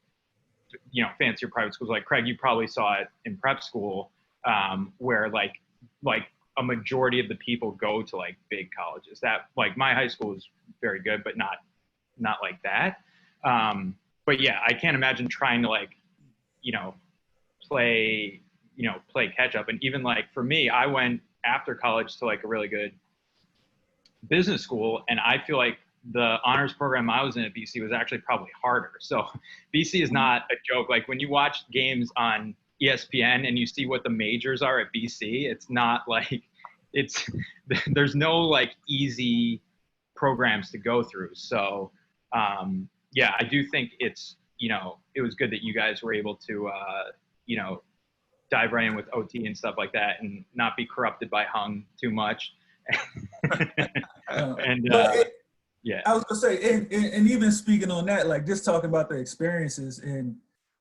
you know, fancier private schools. Like Craig, you probably saw it in prep school, where like a majority of the people go to like big colleges. That like my high school was very good, but not like that. But yeah, I can't imagine trying to like, you know, play catch up. And even like for me, I went after college to like a really good business school, and I feel like the honors program I was in at BC was actually probably harder. So BC is not a joke. Like when you watch games on ESPN and you see what the majors are at BC, it's not like there's no like easy programs to go through. So yeah, I do think it's, you know, it was good that you guys were able to, you know, dive right in with OT and stuff like that and not be corrupted by Hung too much. Yeah, I was gonna say, and even speaking on that, like just talking about the experiences, and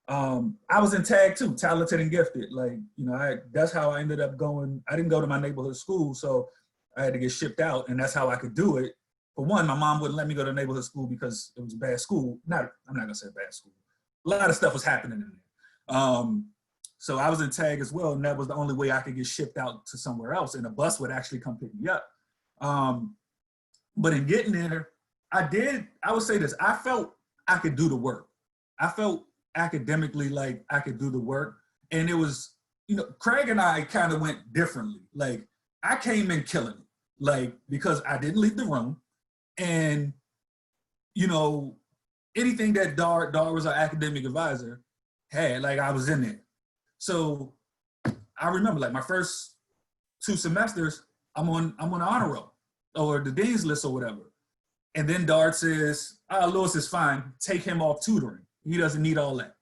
I was in tag too, talented and gifted. Like, you know, that's how I ended up going. I didn't go to my neighborhood school, so I had to get shipped out, and that's how I could do it. For one, my mom wouldn't let me go to neighborhood school because it was a bad school. I'm not gonna say bad school. A lot of stuff was happening in there. So I was in tag as well, and that was the only way I could get shipped out to somewhere else, and a bus would actually come pick me up. But in getting there, I would say this, I felt I could do the work. I felt academically like I could do the work. And it was, you know, Craig and I kind of went differently. Like, I came in killing it, like, because I didn't leave the room. And, you know, anything that Dar was our academic advisor had, like, I was in there. So I remember, like, my first 2 semesters, I'm on the honor roll or the dean's list or whatever. And then Dart says, Lewis is fine. Take him off tutoring. He doesn't need all that,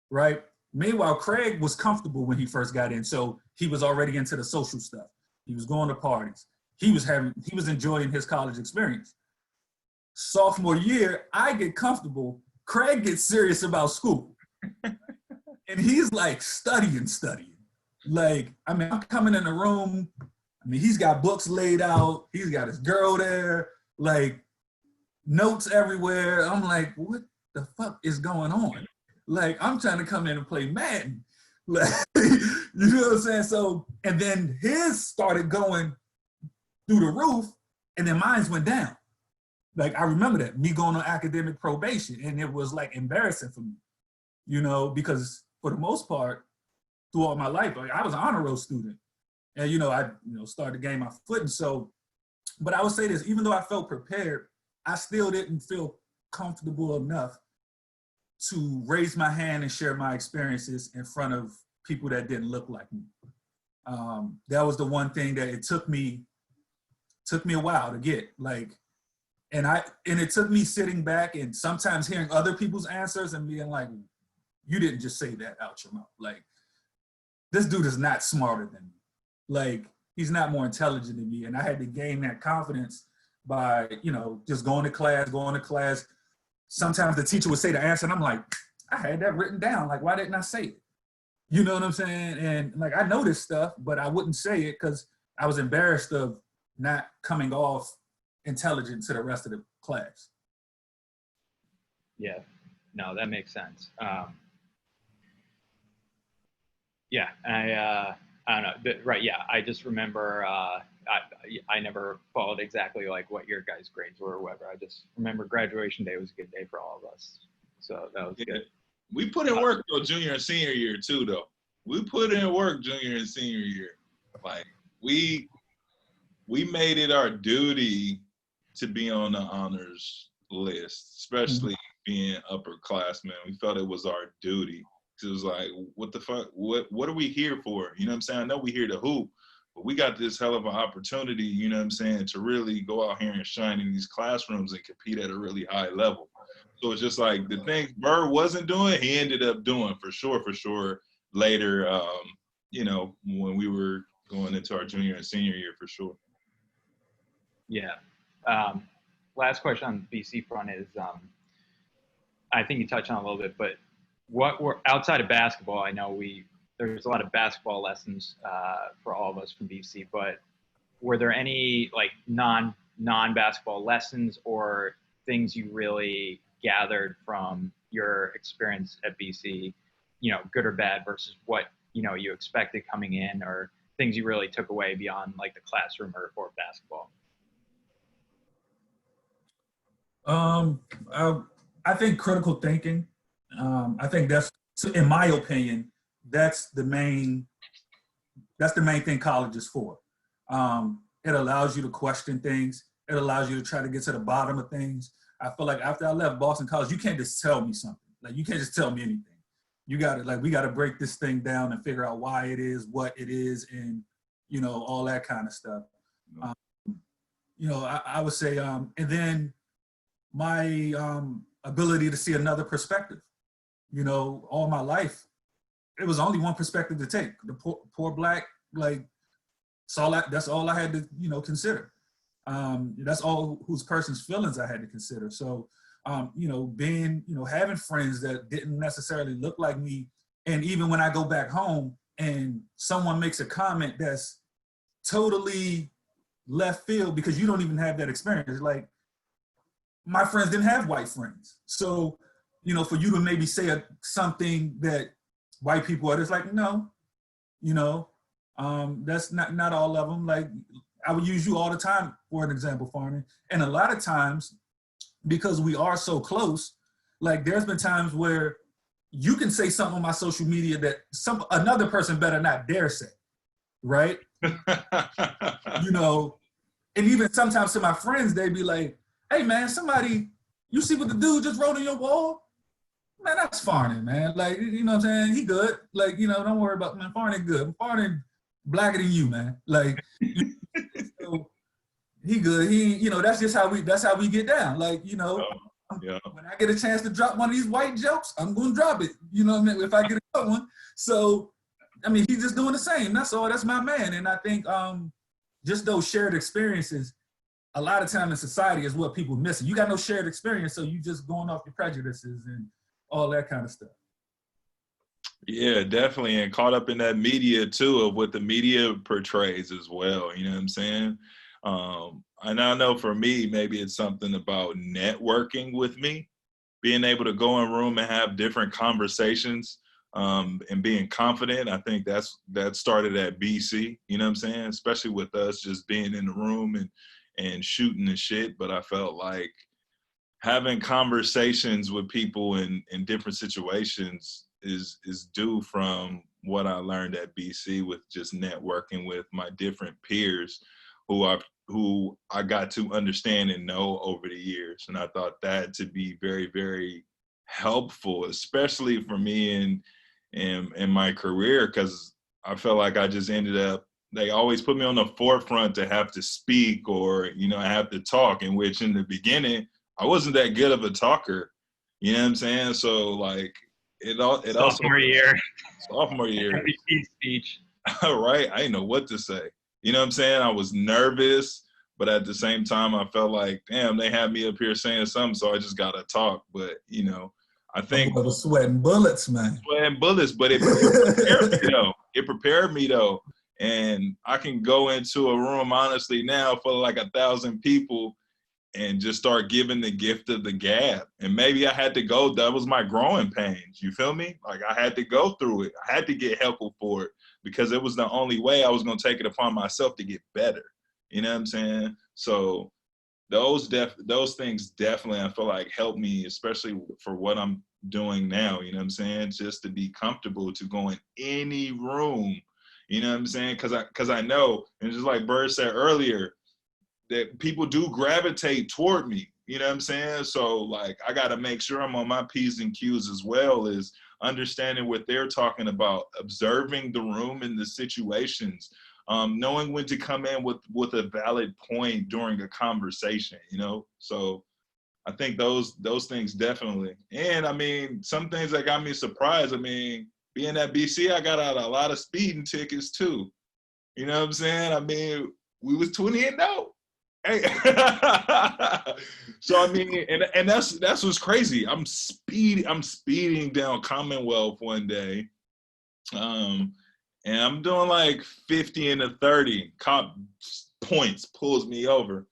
right? Meanwhile, Craig was comfortable when he first got in. So he was already into the social stuff. He was going to parties. He was enjoying his college experience. Sophomore year, I get comfortable. Craig gets serious about school. And he's like studying. Like, I mean, I'm coming in the room. I mean, he's got books laid out. He's got his girl there, like notes everywhere. I'm like, what the fuck is going on? Like, I'm trying to come in and play Madden. Like, you know what I'm saying? So, and then his started going through the roof, and then mine went down. Like, I remember that, me going on academic probation, and it was like embarrassing for me, you know, because for the most part, throughout my life, like, I was an honor roll student. And, you know, I started to gain my footing. So, but I would say this, even though I felt prepared, I still didn't feel comfortable enough to raise my hand and share my experiences in front of people that didn't look like me. That was the one thing that it took me a while to get, like, and it took me sitting back and sometimes hearing other people's answers and being like, you didn't just say that out your mouth. Like, this dude is not smarter than me. Like, he's not more intelligent than me. And I had to gain that confidence by, you know, just going to class. Sometimes the teacher would say the answer and I'm like, I had that written down. Like, why didn't I say it? You know what I'm saying? And like, I know this stuff, but I wouldn't say it because I was embarrassed of not coming off intelligent to the rest of the class. Yeah, no, that makes sense. Yeah, I don't know. Right, yeah, I just remember I never followed exactly like what your guys' grades were or whatever. I just remember graduation day was a good day for all of us. So that was good. We put in work though, junior and senior year too, though. We put in work junior and senior year. Like, we made it our duty to be on the honors list, especially being upperclassmen. We felt it was our duty. It was like, what the fuck? What are we here for? You know what I'm saying? I know we're here to hoop, but we got this hell of an opportunity, you know what I'm saying, to really go out here and shine in these classrooms and compete at a really high level. So it's just like the things Byrd wasn't doing, he ended up doing for sure later, you know, when we were going into our junior and senior year for sure. Yeah. Last question on the BC front is, I think you touched on it a little bit, but what were outside of basketball? I know there's a lot of basketball lessons for all of us from BC, but were there any like non-basketball lessons or things you really gathered from your experience at BC, you know, good or bad versus what, you know, you expected coming in, or things you really took away beyond like the classroom or basketball? I think critical thinking. I think that's, in my opinion, that's the main thing college is for. It allows you to question things. It allows you to try to get to the bottom of things. I feel like after I left Boston College, you can't just tell me something. Like, you can't just tell me anything. You got to, like, we got to break this thing down and figure out why it is, what it is, and, you know, all that kind of stuff. You know, I would say, and then my ability to see another perspective. You know, all my life, it was only one perspective to take. The poor black, like, that's all I had to, you know, consider. That's all whose person's feelings I had to consider. So, you know, having friends that didn't necessarily look like me. And even when I go back home and someone makes a comment that's totally left field because you don't even have that experience. Like, my friends didn't have white friends. So, you know, for you to maybe say something that white people are just like, no, you know, that's not all of them. Like, I would use you all the time for an example, Farnan. And a lot of times, because we are so close, like, there's been times where you can say something on my social media that another person better not dare say, right? You know, and even sometimes to my friends, they'd be like, hey man, you see what the dude just wrote on your wall? Man, that's Farnan, man. Like, you know what I'm saying? He good. Like, you know, don't worry about, man, Farnan good. Farnan blacker than you, man. Like, so, he good. You know, that's how we get down. Like, you know, when I get a chance to drop one of these white jokes, I'm going to drop it. You know what I mean? If I get a good one. So, I mean, he's just doing the same. That's all. That's my man. And I think just those shared experiences, a lot of time in society is what people miss. You got no shared experience, so you just going off your prejudices and all that kind of stuff. Yeah, definitely. And caught up in that media too, of what the media portrays as well. You know what I'm saying? And I know for me, maybe it's something about networking with me, being able to go in a room and have different conversations, and being confident. I think that started at BC, you know what I'm saying? Especially with us just being in the room and shooting and shit, but I felt like having conversations with people in different situations is due from what I learned at BC with just networking with my different peers who I got to understand and know over the years. And I thought that to be very, very helpful, especially for me in my career, because I felt like I just ended up, they always put me on the forefront to have to speak or, I have to talk, in which in the beginning, I wasn't that good of a talker. You know what I'm saying? So like Sophomore year. MVP speech. Right. I didn't know what to say. You know what I'm saying? I was nervous, but at the same time, I felt like, damn, they had me up here saying something, so I just got to talk. But, I think. I was sweating bullets, man. Sweating bullets, but it prepared me, though. It prepared me, though. And I can go into a room, honestly, now for like 1,000 people and just start giving the gift of the gab. And maybe I had to go, that was my growing pains. You feel me? Like I had to go through it. I had to get help for it because it was the only way I was going to take it upon myself to get better. You know what I'm saying? So those things definitely, I feel like, help me, especially for what I'm doing now. You know what I'm saying? Just to be comfortable to go in any room. You know what I'm saying? Because I know, and just like Byrd said earlier, that people do gravitate toward me. You know what I'm saying? So like, I got to make sure I'm on my P's and Q's as well as understanding what they're talking about, observing the room and the situations, knowing when to come in with a valid point during a conversation, So I think those things definitely. And I mean, some things that got me surprised. I mean, being at BC, I got out a lot of speeding tickets too. You know what I'm saying? I mean, we was 20 and 0. Hey. So I mean, and that's what's crazy. I'm speeding down Commonwealth one day, and I'm doing like 50 and a 30. Cop points pulls me over.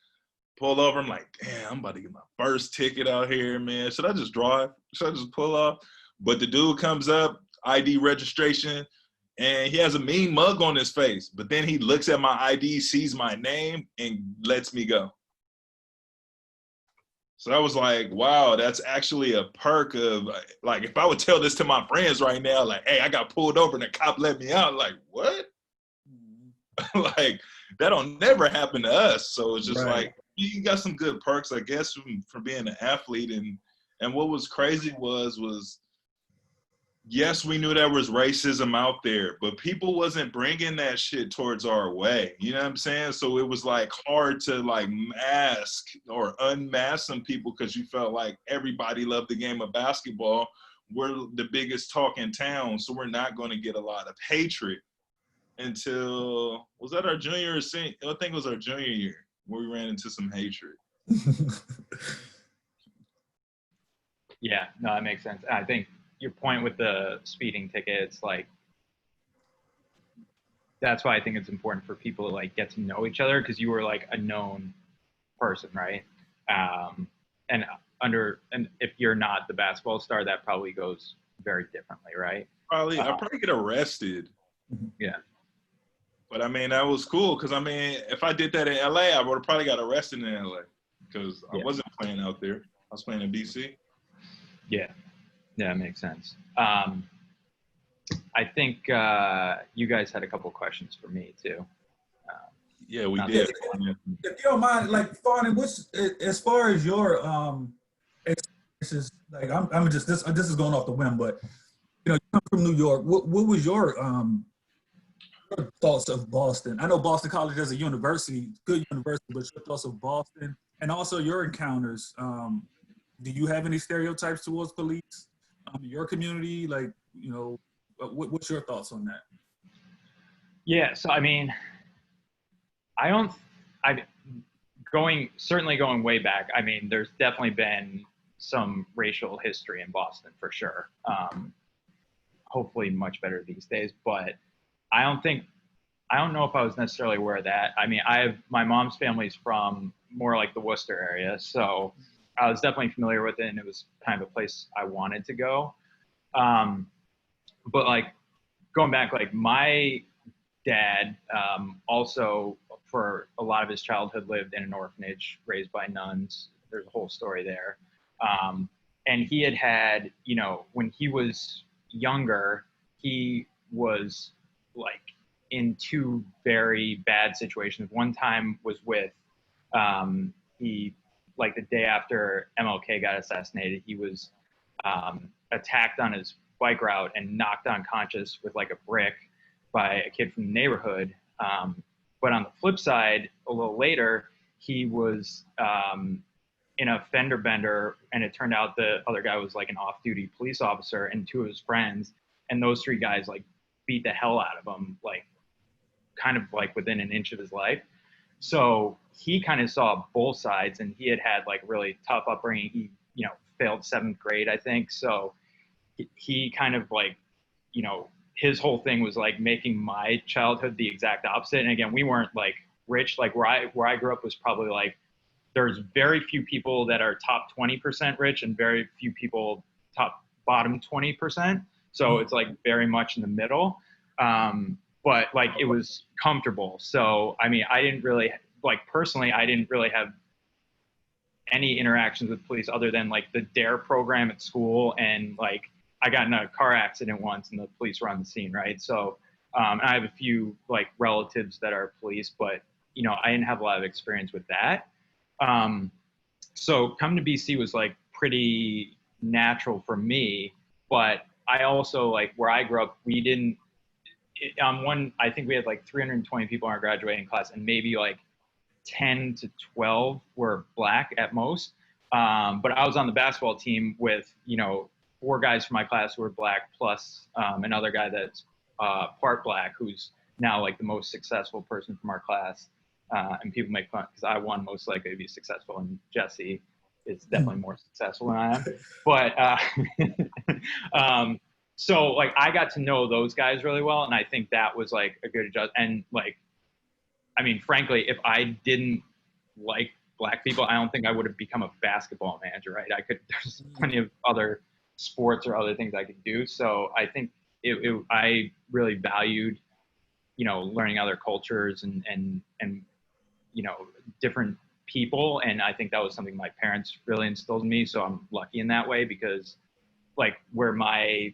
Pull over. I'm like, damn, I'm about to get my first ticket out here, man. Should I just drive? Should I just pull off? But the dude comes up, ID registration, and he has a mean mug on his face. But then he looks at my ID, sees my name, and lets me go. So I was like, wow, that's actually a perk of, like, if I would tell this to my friends right now, like, hey, I got pulled over and the cop let me out, like, what? Like, that don't never happen to us. So it's just like, you got some good perks, I guess, from being an athlete. And what was crazy was, yes, we knew there was racism out there, but people wasn't bringing that shit towards our way. You know what I'm saying? So it was like hard to like mask or unmask some people because you felt like everybody loved the game of basketball. We're the biggest talk in town, so we're not going to get a lot of hatred until, was that our junior or senior? I think it was our junior year where we ran into some hatred. Yeah, no, that makes sense. I think your point with the speeding tickets, like, that's why I think it's important for people to like get to know each other, because you were like a known person, right? And if you're not the basketball star, that probably goes very differently, right? I'd probably get arrested. Yeah. But I mean, that was cool because I mean, if I did that in LA, I would have probably got arrested in LA because I wasn't playing out there. I was playing in BC. Yeah. Yeah, it makes sense. I think you guys had a couple questions for me too. Yeah, we did. If you don't mind, like, Farnan, as far as your experiences, like, I'm just this is going off the whim, but you come from New York. What was your thoughts of Boston? I know Boston College as a university, good university, but your thoughts of Boston and also your encounters. Do you have any stereotypes towards police? Your community, like, what's your thoughts on that? Yeah, so I mean, certainly going way back, I mean, there's definitely been some racial history in Boston for sure. Hopefully much better these days, but I don't know if I was necessarily aware of that. I mean, my mom's family's from more like the Worcester area, so I was definitely familiar with it, and it was kind of a place I wanted to go. But like going back, like my dad, also for a lot of his childhood lived in an orphanage raised by nuns. There's a whole story there. And he had, you know, when he was younger, he was like in two very bad situations. One time was with, he, like the day after MLK got assassinated, he was attacked on his bike route and knocked unconscious with like a brick by a kid from the neighborhood. But on the flip side, a little later, he was in a fender bender, and it turned out the other guy was like an off-duty police officer and two of his friends, and those three guys like beat the hell out of him, like kind of like within an inch of his life. So he kind of saw both sides, and he had like really tough upbringing. He, you know, failed 7th grade, I think. So he kind of like, you know, his whole thing was like making my childhood the exact opposite. And again, we weren't like rich. Like where I grew up was probably like, there's very few people that are top 20% rich and very few people bottom 20%. So it's like very much in the middle. But like it was comfortable. So, I mean, I didn't really, like personally, I didn't really have any interactions with police other than like the DARE program at school. And like, I got in a car accident once and the police were on the scene, right? So and I have a few like relatives that are police, but you know, I didn't have a lot of experience with that. So coming to BC was like pretty natural for me, but I also like where I grew up, we didn't, I think we had like 320 people in our graduating class and maybe like 10 to 12 were Black at most. But I was on the basketball team with, you know, 4 guys from my class who were Black plus another guy that's part Black, who's now like the most successful person from our class. And people make fun because I won most likely to be successful, and Jesse is definitely more successful than I am. But so like I got to know those guys really well, and I think that was like a good adjustment. And like, I mean, frankly, if I didn't like Black people, I don't think I would have become a basketball manager, right? There's plenty of other sports or other things I could do. So I think I really valued, you know, learning other cultures and you know, different people. And I think that was something my parents really instilled in me. So I'm lucky in that way because like where my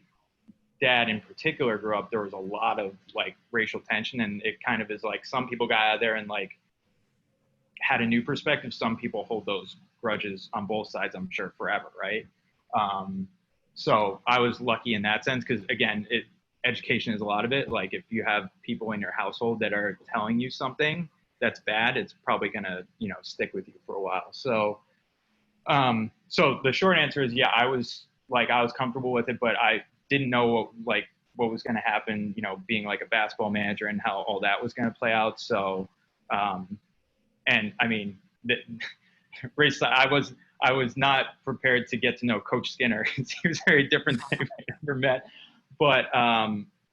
dad in particular grew up, there was a lot of like racial tension, and it kind of is like some people got out of there and like had a new perspective. Some people hold those grudges on both sides, I'm sure, forever, right? So I was lucky in that sense because again, education is a lot of it. Like if you have people in your household that are telling you something that's bad, it's probably gonna, you know, stick with you for a while. So, so the short answer is, yeah, I was comfortable with it, but I didn't know what was gonna happen, you know, being like a basketball manager and how all that was gonna play out. So, and I mean, I was not prepared to get to know Coach Skinner. He was very different than I've ever met. But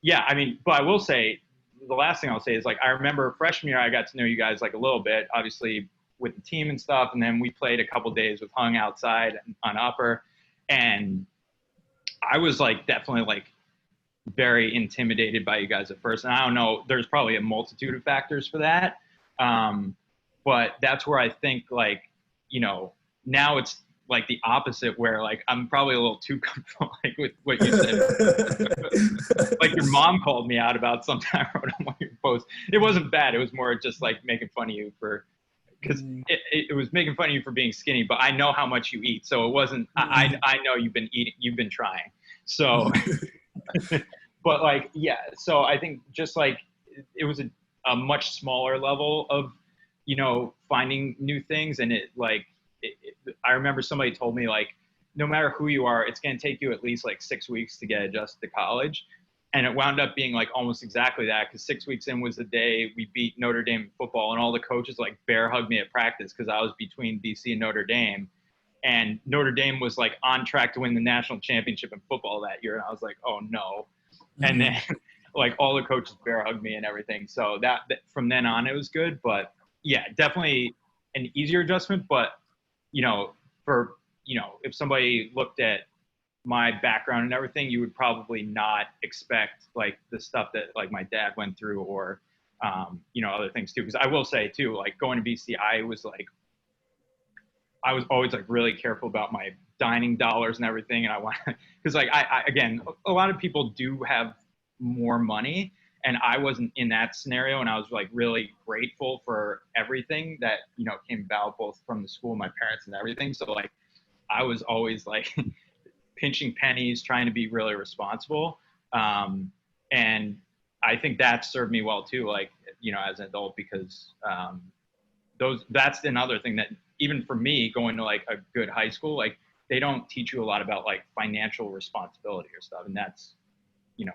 yeah, I mean, but I will say, the last thing I'll say is like, I remember freshman year, I got to know you guys like a little bit, obviously with the team and stuff. And then we played a couple days with Hung outside on Upper. And I was like, definitely like very intimidated by you guys at first. And I don't know, there's probably a multitude of factors for that. But that's where I think like, you know, now it's like the opposite where like I'm probably a little too comfortable like with what you said. Like your mom called me out about something I wrote on one of your posts. It wasn't bad. It was more just like making fun of you because it was making fun of you for being skinny, but I know how much you eat. So it wasn't, I know you've been trying. So, but like, yeah. So I think just like, it was a much smaller level of, you know, finding new things. And I remember somebody told me like, no matter who you are, it's going to take you at least like 6 weeks to get adjusted to college. And it wound up being like almost exactly that, because 6 weeks in was the day we beat Notre Dame in football, and all the coaches like bear hugged me at practice because I was between BC and Notre Dame. And Notre Dame was like on track to win the national championship in football that year. And I was like, oh no. And then like all the coaches bear hugged me and everything. So that from then on, it was good. But yeah, definitely an easier adjustment. But, you know, if somebody looked at my background and everything, you would probably not expect like the stuff that like my dad went through, or, other things too. Because I will say too, like going to BC, I was always like really careful about my dining dollars and everything. And I want, because like I again, a lot of people do have more money, and I wasn't in that scenario. And I was like really grateful for everything that, came about both from the school, my parents and everything. So like, I was always like pinching pennies, trying to be really responsible. And I think that served me well too, like, as an adult, because that's another thing that even for me going to like a good high school, like they don't teach you a lot about like financial responsibility or stuff. And that's,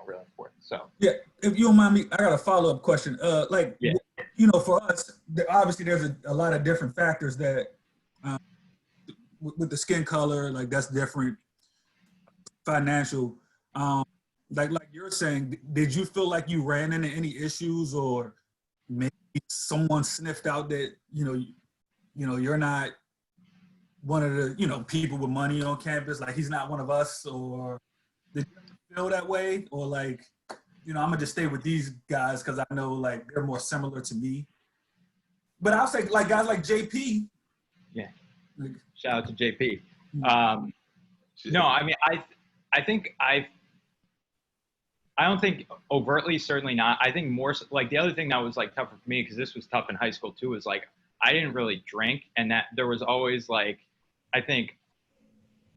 really important. So yeah, if you don't mind me, I got a follow-up question. For us, obviously there's a lot of different factors that with the skin color, like that's different. Financial, like you're saying, did you feel like you ran into any issues, or maybe someone sniffed out that you're not one of the people with money on campus, like he's not one of us, or did you feel that way, or like I'm gonna just stay with these guys because I know like they're more similar to me? But I'll say like guys like JP. Yeah. Like, shout out to JP. No, I mean I think I don't think overtly, certainly not. I think more like the other thing that was like tougher for me, because this was tough in high school too, is like I didn't really drink, and that there was always like, I think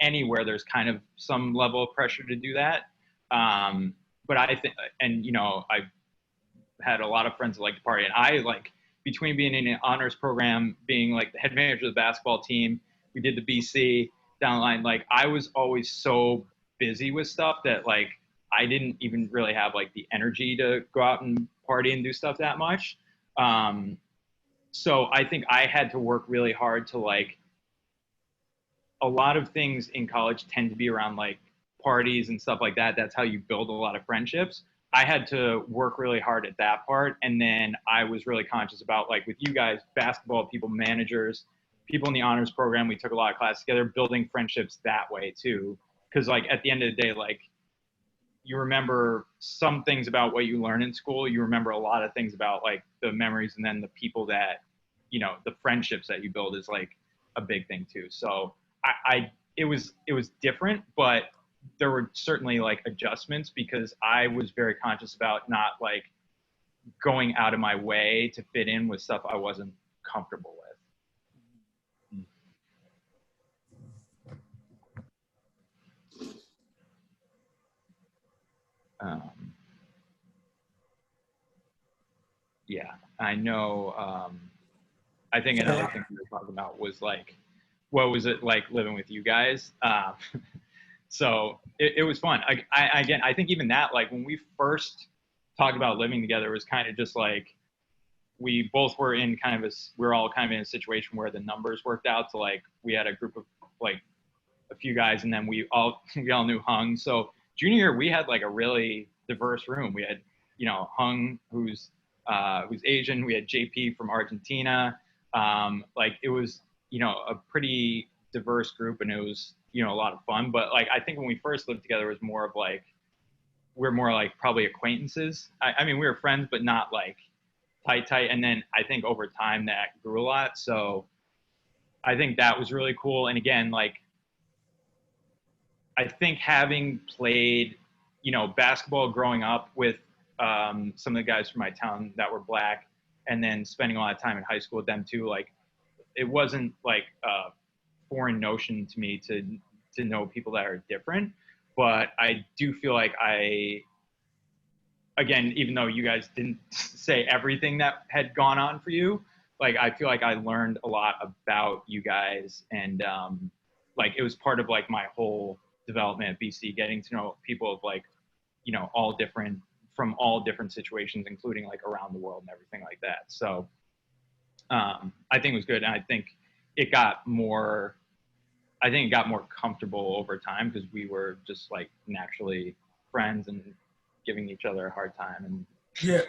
anywhere there's kind of some level of pressure to do that. But I think, and I've had a lot of friends that like to party, and I like, between being in an honors program, being like the head manager of the basketball team, we did the BC down the line, like I was always so busy with stuff that like I didn't even really have like the energy to go out and party and do stuff that much. So I think I had to work really hard to like, a lot of things in college tend to be around like parties and stuff like that. That's how you build a lot of friendships. I had to work really hard at that part. And then I was really conscious about, like with you guys, basketball people, managers, people in the honors program, we took a lot of classes together, building friendships that way too. Cause like at the end of the day, like you remember some things about what you learn in school. You remember a lot of things about like the memories, and then the people that, the friendships that you build is like a big thing too. So it was different, but there were certainly like adjustments, because I was very conscious about not like going out of my way to fit in with stuff I wasn't comfortable with. Yeah, I know. I think another thing we were talking about was like, what was it like living with you guys? So it was fun. I think even that, like when we first talked about living together, it was kind of just like, we both were in kind of we were all kind of in a situation where the numbers worked out. So like we had a group of like a few guys, and then we all knew Hung. So junior year, we had like a really diverse room. We had, Hung, who's Asian. We had JP from Argentina. Like it was, a pretty diverse group, and it was, a lot of fun. But like, I think when we first lived together, it was more of like, we're more like probably acquaintances. I mean, we were friends, but not like tight. And then I think over time that grew a lot. So I think that was really cool. And again, like, I think having played, basketball growing up with some of the guys from my town that were Black, and then spending a lot of time in high school with them too, like it wasn't like a foreign notion to me to know people that are different. But I do feel like again, even though you guys didn't say everything that had gone on for you, like I feel like I learned a lot about you guys, and like it was part of like my whole development at BC, getting to know people of like, from all different situations, including like around the world and everything like that. So I think it was good. And I think it got more comfortable over time, because we were just like naturally friends and giving each other a hard time. And yeah,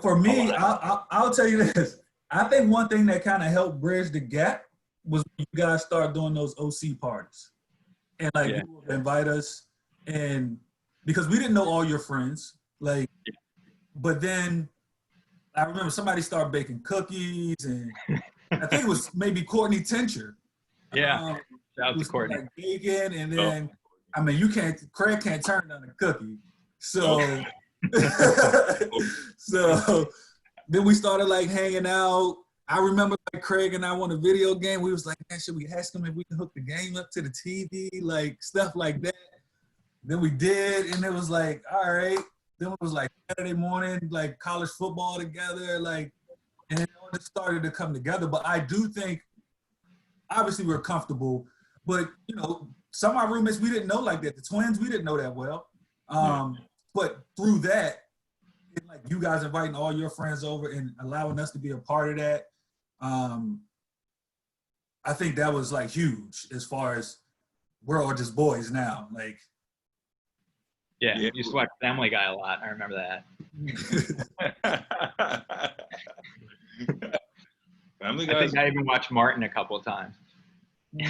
for me, I'll tell you this. I think one thing that kind of helped bridge the gap was when you guys started doing those OC parties. And like you would invite us, and because we didn't know all your friends, like, but then I remember somebody started baking cookies, and I think it was maybe Courtney Tincher. Yeah. Shout out to Courtney. Like bacon, and then I mean, Craig can't turn down a cookie. So, so then we started like hanging out. I remember like Craig and I won a video game. We was like, man, should we ask him if we can hook the game up to the TV, like stuff like that. Then we did, and it was like, all right. Then it was like Saturday morning, like college football together, like, and then it started to come together. But I do think, obviously, we're comfortable. But you know, some of our roommates we didn't know like that. The twins we didn't know that well. But through that, and like you guys inviting all your friends over and allowing us to be a part of that, I think that was like huge as far as we're all just boys now. Like, yeah, you used to watch Family Guy a lot. I remember that. Family I think I even watched Martin a couple of times. You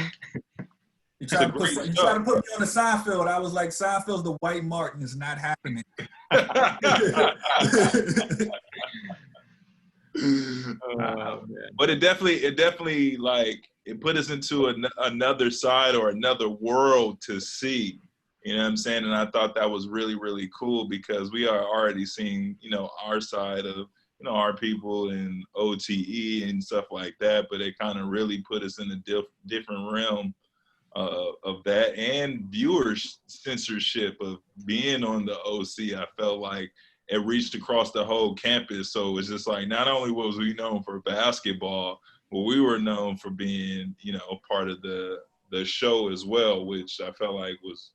try to put me on the Seinfeld. I was like, Seinfeld's the white Martin. It's not happening. But it definitely like it put us into another side or another world to see. You know what I'm saying? And I thought that was really, really cool because we are already seeing, you know, our side of, you know, our people in OTE and stuff like that. But it kind of really put us in a different realm of that, and viewers censorship of being on the OC. I felt like it reached across the whole campus. So it's just like, not only was we known for basketball, but we were known for being, you know, part of the show as well, which I felt like was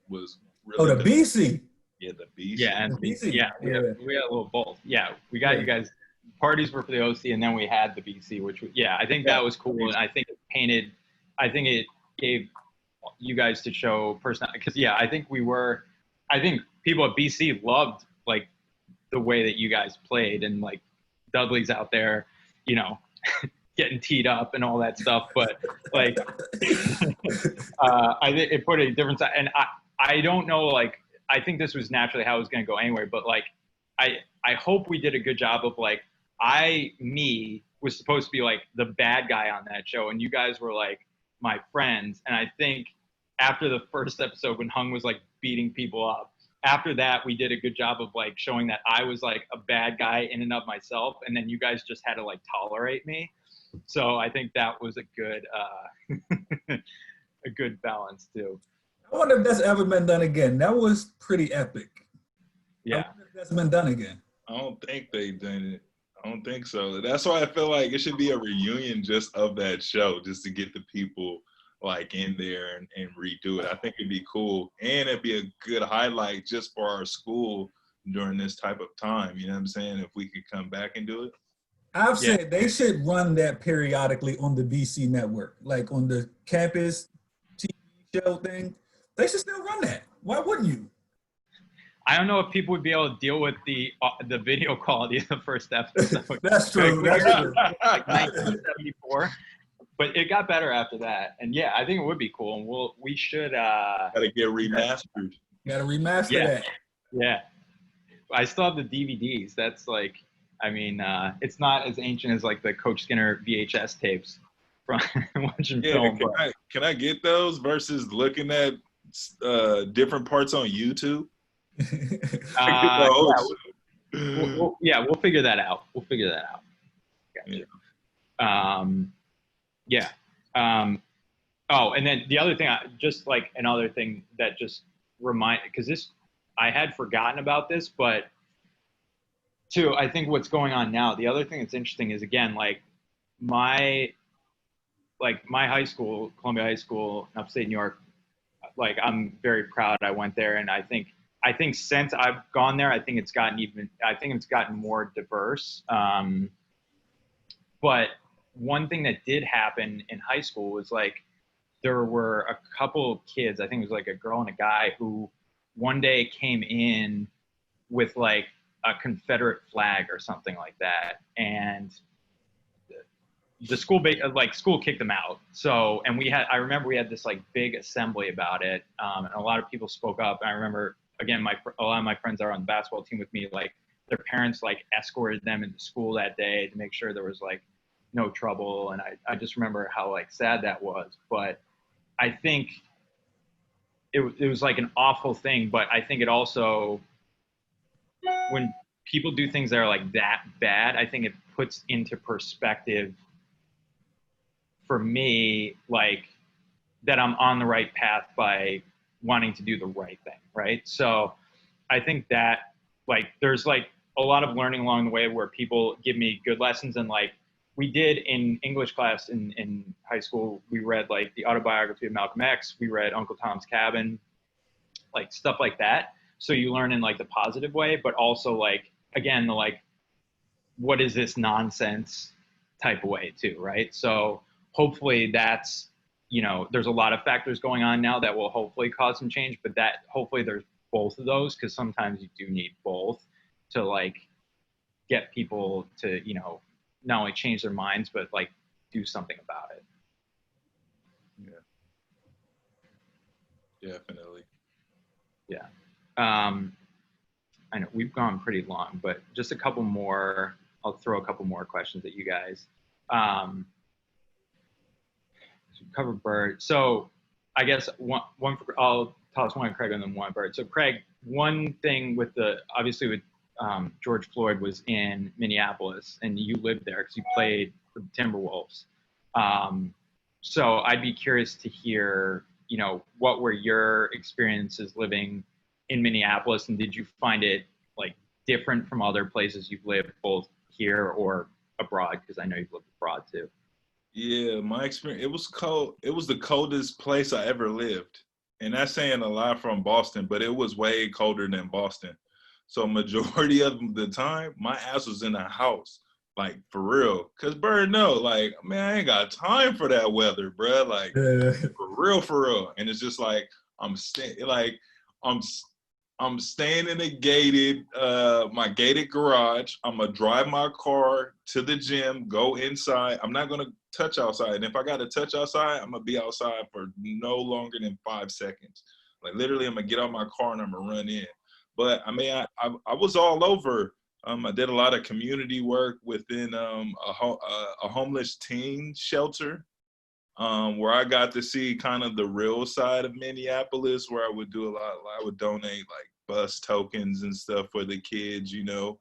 really the BC. Yeah, the BC. Yeah, and BC. Yeah, we had a little both. Yeah, we got you guys. Parties were for the OC, and then we had the BC, which I think that was cool, and I think it gave you guys to show personality, because I think people at BC loved like the way that you guys played, and like Dudley's out there, you know, getting teed up and all that stuff, but like I think it put a different side, and I don't know, like I think this was naturally how it was going to go anyway, but like I hope we did a good job of like me was supposed to be like the bad guy on that show, and you guys were like my friends. And I think after the first episode when Hung was like beating people up, after that we did a good job of like showing that I was like a bad guy in and of myself, and then you guys just had to like tolerate me. So I think that was a good a good balance too. I wonder if that's ever been done again. That was pretty epic. Yeah. I wonder if that's been done again. I don't think they've done it. I don't think so. That's why I feel like it should be a reunion just of that show, just to get the people like in there and redo it. I think it'd be cool, and it'd be a good highlight just for our school during this type of time. You know what I'm saying? If we could come back and do it. I've said they should run that periodically on the BC network, like on the campus TV show thing. They should still run that. Why wouldn't you? I don't know if people would be able to deal with the video quality of the first episode. That's true. Like 1974, but it got better after that. And yeah, I think it would be cool. And we should gotta get remastered. Gotta remaster that. Yeah, I still have the DVDs. That's like, I mean, it's not as ancient as like the Coach Skinner VHS tapes from watching film. Can I get those versus looking at different parts on YouTube? We'll figure that out. Gotcha. And then the other thing, just like another thing that just because this, I had forgotten about this, but too, I think what's going on now, the other thing that's interesting is, again, like my high school, Columbia High School in upstate New York, like I'm very proud I went there, and I think since I've gone there, I think it's gotten more diverse. But one thing that did happen in high school was like there were a couple of kids, I think it was like a girl and a guy, who one day came in with like a Confederate flag or something like that, and the school kicked them out. So, and I remember we had this like big assembly about it, and a lot of people spoke up. And I remember, again, a lot of my friends are on the basketball team with me. Like their parents like escorted them into school that day to make sure there was like no trouble. And I just remember how like sad that was. But I think it was like an awful thing, but I think it also, when people do things that are like that bad, I think it puts into perspective for me, like, that I'm on the right path by wanting to do the right thing, right? So I think that, like, there's like a lot of learning along the way where people give me good lessons. And like we did in English class in high school, we read like the autobiography of Malcolm X, we read Uncle Tom's Cabin, like stuff like that. So you learn in like the positive way, but also like, again, the like, what is this nonsense type of way too, right? So hopefully that's, you know, there's a lot of factors going on now that will hopefully cause some change, but that hopefully there's both of those, because sometimes you do need both to like get people to, you know, not only change their minds, but like do something about it. Yeah, definitely. Yeah. I know we've gone pretty long, but just a couple more. I'll throw a couple more questions at you guys. So cover Byrd. So I guess I'll toss one at Craig and then one at Byrd. So Craig, one thing with obviously with George Floyd was in Minneapolis, and you lived there because you played for the Timberwolves. So I'd be curious to hear, you know, what were your experiences living in Minneapolis, and did you find it like different from other places you've lived, both here or abroad? Because I know you've lived abroad too. Yeah, my experience, it was cold. It was the coldest place I ever lived. And that's saying a lot from Boston, but it was way colder than Boston. So majority of the time, my ass was in the house, like for real. Cause Byrd, no, like, man, I ain't got time for that weather, bruh. Like for real. And it's just like, I'm staying in my gated garage. I'm gonna drive my car to the gym, go inside. I'm not gonna touch outside. And if I gotta touch outside, I'm gonna be outside for no longer than 5 seconds. Like literally, I'm gonna get out my car and I'm gonna run in. But I mean, I was all over. I did a lot of community work within a homeless teen shelter, where I got to see kind of the real side of Minneapolis, where I would do I would donate like bus tokens and stuff for the kids, you know,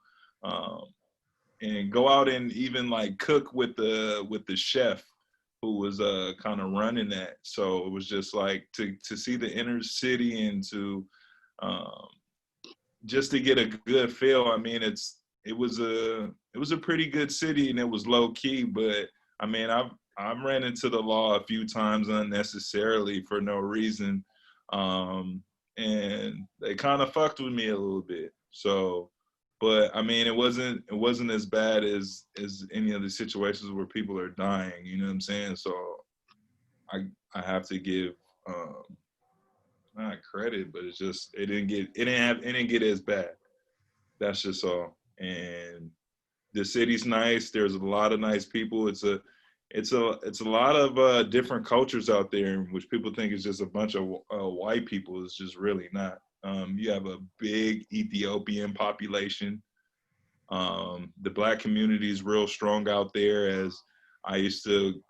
and go out and even like cook with the chef who was kind of running that. So it was just like to see the inner city and to just to get a good feel. I mean, it was a pretty good city, and it was low key, but I mean, I've ran into the law a few times unnecessarily for no reason, and they kind of fucked with me a little bit. So, but I mean, it wasn't as bad as any of the situations where people are dying. You know what I'm saying? So, I have to give not credit, but it's just it didn't get as bad. That's just all. And the city's nice. There's a lot of nice people. It's a lot of different cultures out there, which people think is just a bunch of white people. It's just really not. You have a big Ethiopian population. The Black community is real strong out there. As I used to,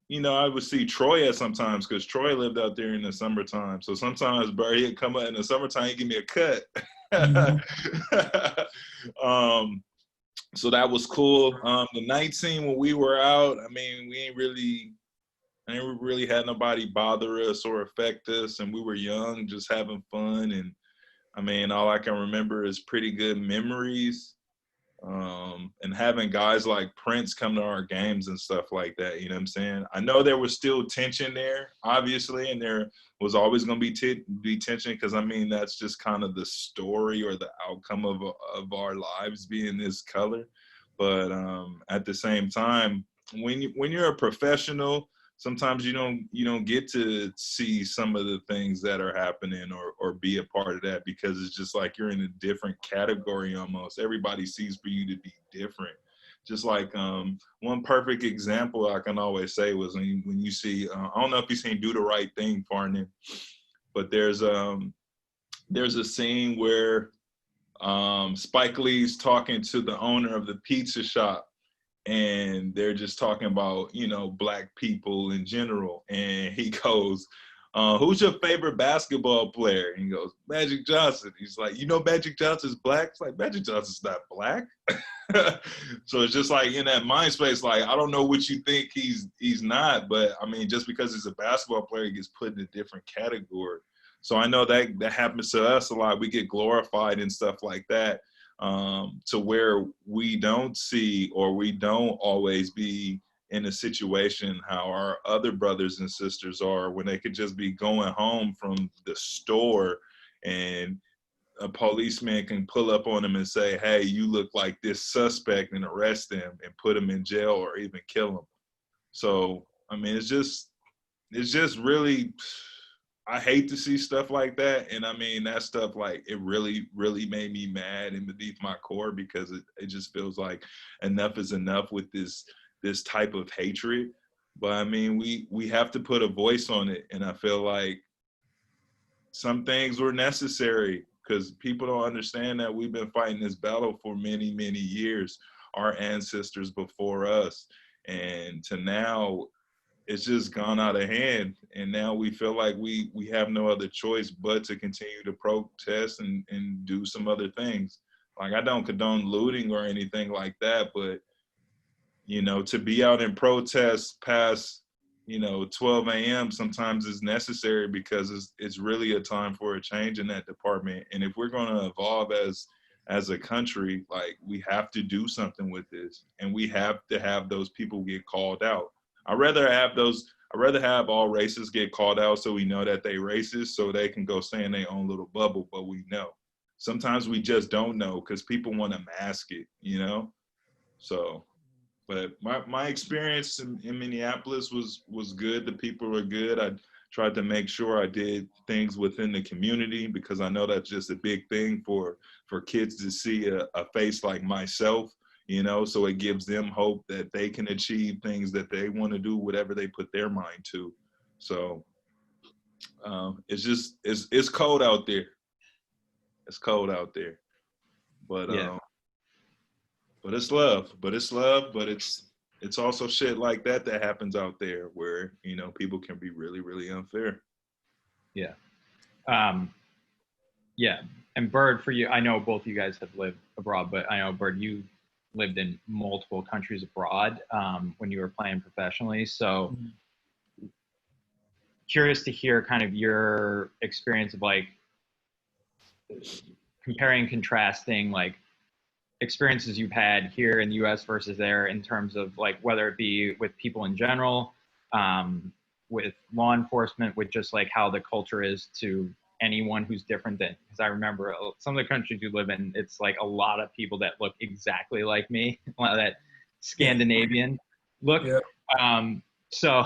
you know, I would see Troy at sometimes, because Troy lived out there in the summertime. So sometimes Barry would come up in the summertime, he'd give me a cut. Mm-hmm. So that was cool. The night scene when we were out, I mean, I ain't really had nobody bother us or affect us, and we were young, just having fun. And I mean, all I can remember is pretty good memories. And having guys like Prince come to our games and stuff like that, you know what I'm saying? I know there was still tension there, obviously, and there was always going to be tension, because, I mean, that's just kind of the story or the outcome of our lives being this color. But at the same time, when you're a professional, sometimes you don't get to see some of the things that are happening or be a part of that, because it's just like you're in a different category almost. Everybody sees for you to be different. Just like one perfect example I can always say was when you see, I don't know if you've seen Do the Right Thing, Farnan, but there's a scene where Spike Lee's talking to the owner of the pizza shop, and they're just talking about, you know, black people in general. And he goes, who's your favorite basketball player? And he goes, Magic Johnson. He's like, you know, Magic Johnson's black? It's like, Magic Johnson's not black. So it's just like in that mind space, like, I don't know what you think he's not, but I mean, just because he's a basketball player, he gets put in a different category. So I know that happens to us a lot. We get glorified and stuff like that, to where we don't see, or we don't always be in a situation how our other brothers and sisters are, when they could just be going home from the store and a policeman can pull up on them and say, hey, you look like this suspect, and arrest them and put them in jail or even kill them. So, I mean, it's just really, I hate to see stuff like that. And I mean, that stuff, like, it really, really made me mad and beneath my core, because it just feels like enough is enough with this type of hatred. But I mean, we have to put a voice on it. And I feel like some things were necessary, because people don't understand that we've been fighting this battle for many, many years, our ancestors before us. And to now, it's just gone out of hand. And now we feel like we have no other choice but to continue to protest and do some other things. Like, I don't condone looting or anything like that, but, you know, to be out in protest past, you know, 12 a.m. sometimes is necessary, because it's really a time for a change in that department. And if we're going to evolve as a country, like, we have to do something with this, and we have to have those people get called out. I'd rather have all races get called out, so we know that they racist, so they can go stay in their own little bubble. But we know sometimes we just don't know, because people want to mask it, you know. So, but my experience in Minneapolis was good. The people were good. I tried to make sure I did things within the community, because I know that's just a big thing for kids to see a face like myself, you know, so it gives them hope that they can achieve things that they want to do, whatever they put their mind to. So it's cold out there. It's cold out there. But yeah. But it's love. But it's also shit like that happens out there, where, you know, people can be really, really unfair. Yeah. Yeah. And Byrd, for you, I know both of you guys have lived abroad, but I know, Byrd, you lived in multiple countries abroad when you were playing professionally. So curious to hear kind of your experience of, like, comparing, contrasting, like, experiences you've had here in the US versus there, in terms of, like, whether it be with people in general, with law enforcement, with just, like, how the culture is to anyone who's different than, because I remember some of the countries you live in, it's like a lot of people that look exactly like me, a lot of that Scandinavian look. Yeah. So,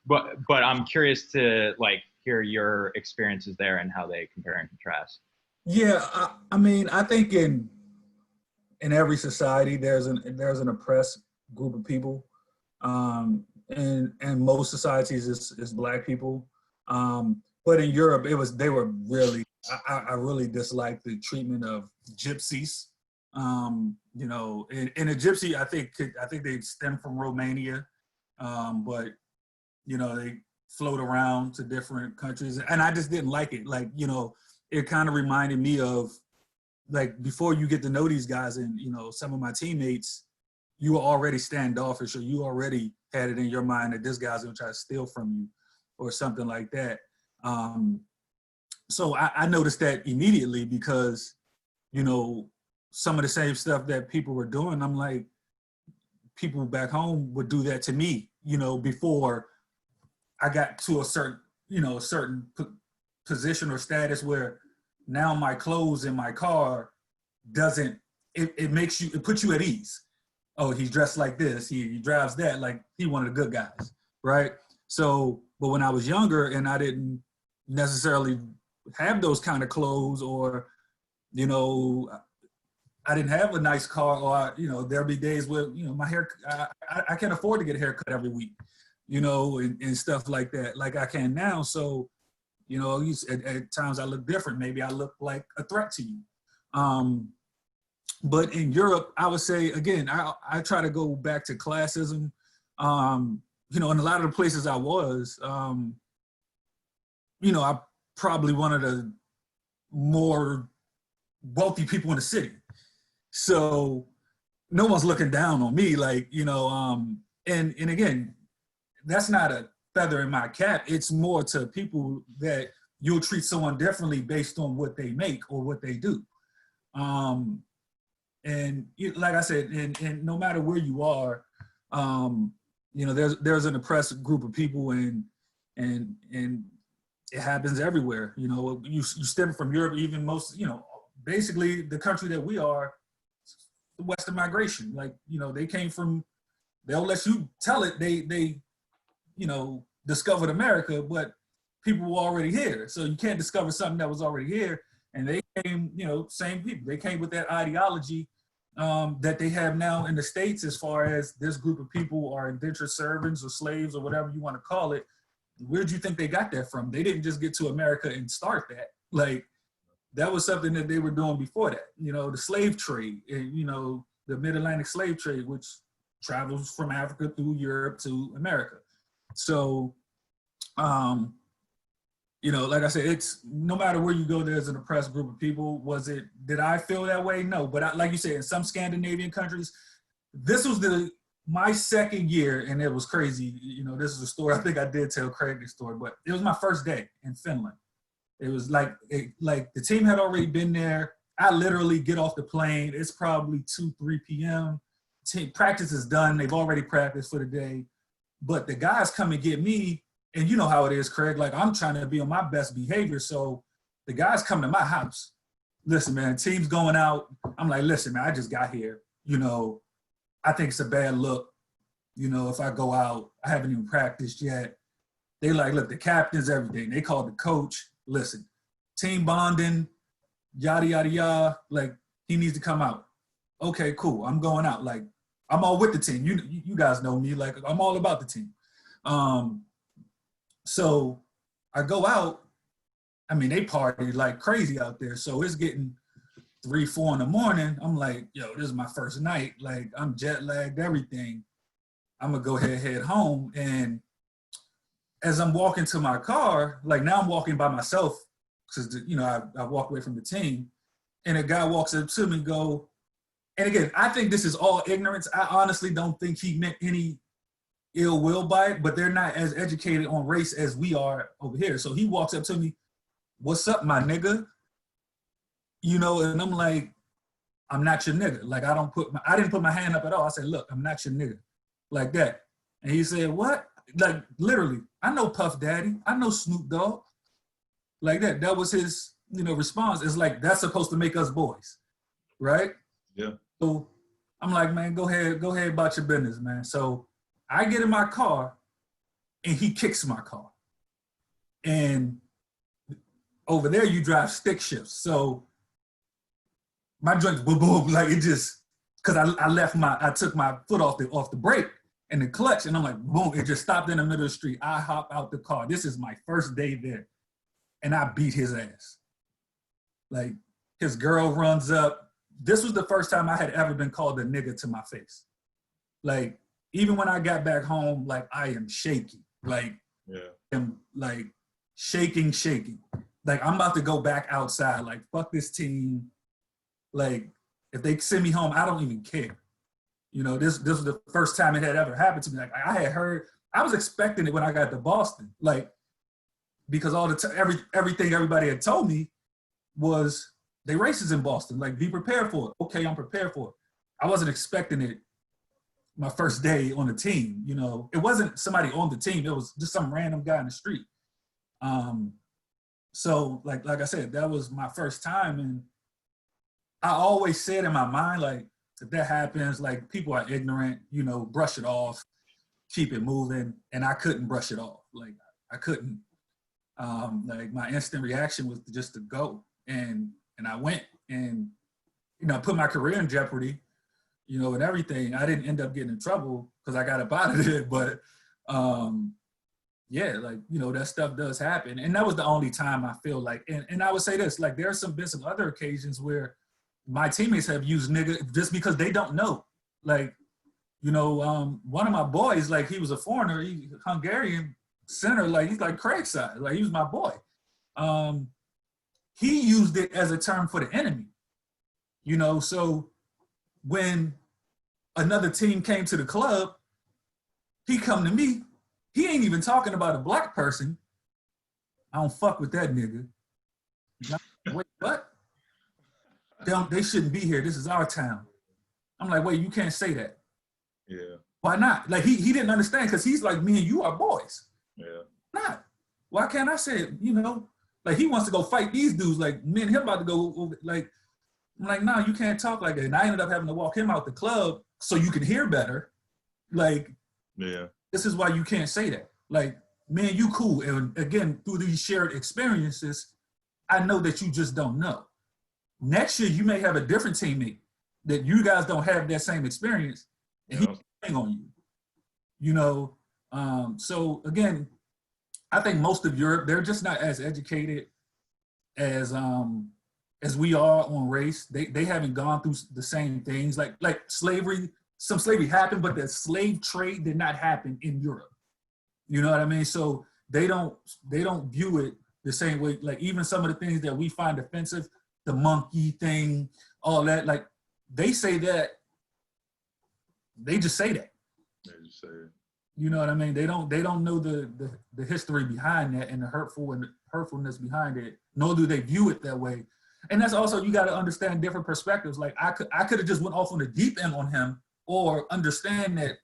but I'm curious to, like, hear your experiences there and how they compare and contrast. Yeah, I mean, I think in every society there's an oppressed group of people, and most societies is Black people. But in Europe, they were really, I really disliked the treatment of gypsies. You know, and a gypsy, I think they stem from Romania, but, you know, they float around to different countries, and I just didn't like it. Like, you know, it kind of reminded me of, like, before you get to know these guys, and, you know, some of my teammates, you were already standoffish, or you already had it in your mind that this guy's gonna try to steal from you or something like that. So I noticed that immediately, because, you know, some of the same stuff that people were doing, I'm like, people back home would do that to me, you know, before I got to a certain position or status where now my clothes in my car it puts you at ease. Oh, he's dressed like this, he drives that, like he one of the good guys, right? So, but when I was younger and I didn't necessarily have those kind of clothes, or, you know, I didn't have a nice car, or, you know, there'll be days where, you know, my hair, I can't afford to get a haircut every week, you know, and stuff like that, like I can now. So, you know, at times I look different. Maybe I look like a threat to you. But in Europe, I would say, again, I try to go back to classism. In a lot of the places I was, I probably one of the more wealthy people in the city. So no one's looking down on me, and again, that's not a feather in my cap. It's more to people that you'll treat someone differently based on what they make or what they do. And like I said, and no matter where you are, there's an oppressed group of people, and it happens everywhere. You stem from Europe, even most, basically the country that we are, the Western migration. They came from, they'll let you tell it, they discovered America, but people were already here. So you can't discover something that was already here. And they came, same people. They came with that ideology that they have now in the States, as far as this group of people are indentured servants or slaves or whatever you want to call it. Where do you think they got that from? They didn't just get to America and start that. That was something that they were doing before that. The slave trade, and, the mid-Atlantic slave trade, which travels from Africa through Europe to America. So, like I said, it's no matter where you go, there's an oppressed group of people. Did I feel that way? No, but like you said, in some Scandinavian countries, this was my second year, and it was crazy. This is a story. I think I did tell Craig this story, but it was my first day in Finland. It was like the team had already been there. I literally get off the plane. It's probably 2-3 p.m. Practice is done. They've already practiced for the day, but the guys come and get me. And you know how it is, Craig. I'm trying to be on my best behavior. So the guys come to my house. Listen, man, team's going out. I'm like, listen, man, I just got here. I think it's a bad look. If I go out, I haven't even practiced yet. They look, the captain's everything. They called the coach. Listen, team bonding, yada, yada, yada. He needs to come out. Okay, cool. I'm going out. I'm all with the team. You guys know me. I'm all about the team. So I go out. I mean, they party like crazy out there. So it's getting 3-4 in the morning. I'm like, yo, this is my first night. I'm jet lagged, everything. I'm gonna go ahead, head home. And as I'm walking to my car, now I'm walking by myself, because I walk away from the team, and a guy walks up to me, and again, I think this is all ignorance. I honestly don't think he meant any ill will by it, but they're not as educated on race as we are over here. So he walks up to me, "What's up, my nigga?" And I'm like, "I'm not your nigga." I didn't put my hand up at all. I said, "Look, I'm not your nigga," like that. And he said, "What?" Literally, I know Puff Daddy, I know Snoop Dogg, like that. That was his, response. It's that's supposed to make us boys, right? Yeah. So I'm like, man, go ahead about your business, man. So I get in my car, and he kicks my car. And over there, you drive stick shifts. So my joints, boom, boom, it just, because I took my foot off the brake and the clutch, and I'm like, boom, it just stopped in the middle of the street. I hop out the car. This is my first day there. And I beat his ass. His girl runs up. This was the first time I had ever been called a nigga to my face. Even when I got back home, I am shaky. I'm shaking. I'm about to go back outside. Fuck this team. If they send me home, I don't even care. This was the first time it had ever happened to me. I had heard, I was expecting it when I got to Boston. Because all the everything everybody had told me was they racist in Boston. Be prepared for it. Okay, I'm prepared for it. I wasn't expecting it my first day on the team. It wasn't somebody on the team. It was just some random guy in the street. So like I said, that was my first time. And I always said in my mind, if that happens, people are ignorant, brush it off, keep it moving. And I couldn't brush it off. I couldn't. My instant reaction was just to go. And I went, and, put my career in jeopardy, and everything. I didn't end up getting in trouble because I got up out of it. But that stuff does happen. And that was the only time I feel and I would say this, there have been some other occasions where my teammates have used nigga just because they don't know. Like, you know, one of my boys, like he was a foreigner, he Hungarian center, like he's like Craig side, like he was my boy. He used it as a term for the enemy, you know. So when another team came to the club, he come to me, he ain't even talking about a black person. I don't fuck with that nigga. Wait, what? They shouldn't be here. This is our town. I'm like, wait, you can't say that. Yeah. Why not? Like he didn't understand because he's like, me and you are boys. Yeah. Not. Why can't I say it? You know, like he wants to go fight these dudes. Like me and him about to go. Like I'm like, nah, you can't talk like that. And I ended up having to walk him out the club so you can hear better. Like, yeah, this is why you can't say that. Like, man, you cool. And again, through these shared experiences, I know that you just don't know. Next year, you may have a different teammate that you guys don't have that same experience, and he's playing on you. You know, so again, I think most of Europe, they're just not as educated as we are on race. They haven't gone through the same things. Like slavery, some slavery happened, but the slave trade did not happen in Europe. You know what I mean? So they don't view it the same way. Like even some of the things that we find offensive, the monkey thing, all that, like they say that, they just say that. They just say it. You know what I mean? They don't know the history behind that and the hurtfulness behind it, nor do they view it that way. And that's also, you got to understand different perspectives. Like I could have just went off on the deep end on him, or understand that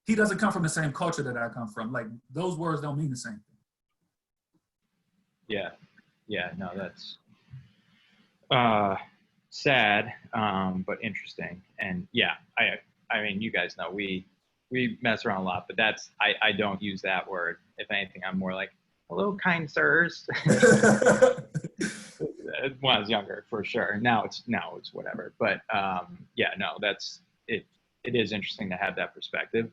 he doesn't come from the same culture that I come from. Like those words don't mean the same thing. Yeah, no, that's sad, but interesting. And yeah, I mean, you guys know we mess around a lot, but I don't use that word. If anything, I'm more like, hello, kind sirs. When I was younger, for sure. Now it's whatever. But yeah, no, that's it. It is interesting to have that perspective.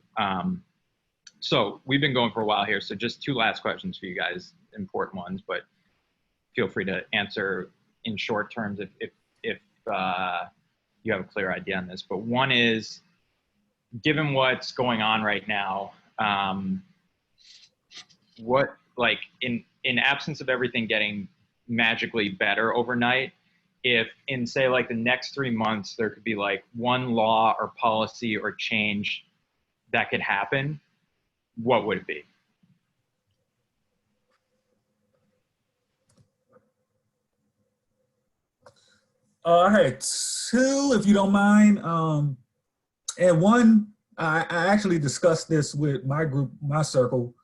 So we've been going for a while here. So just two last questions for you guys, important ones, but feel free to answer in short terms if you have a clear idea on this. But one is, given what's going on right now, what, like in absence of everything getting magically better overnight, if in say like the next 3 months there could be like one law or policy or change that could happen, what would it be? I had two, if you don't mind. And one, I actually discussed this with my group, my circle,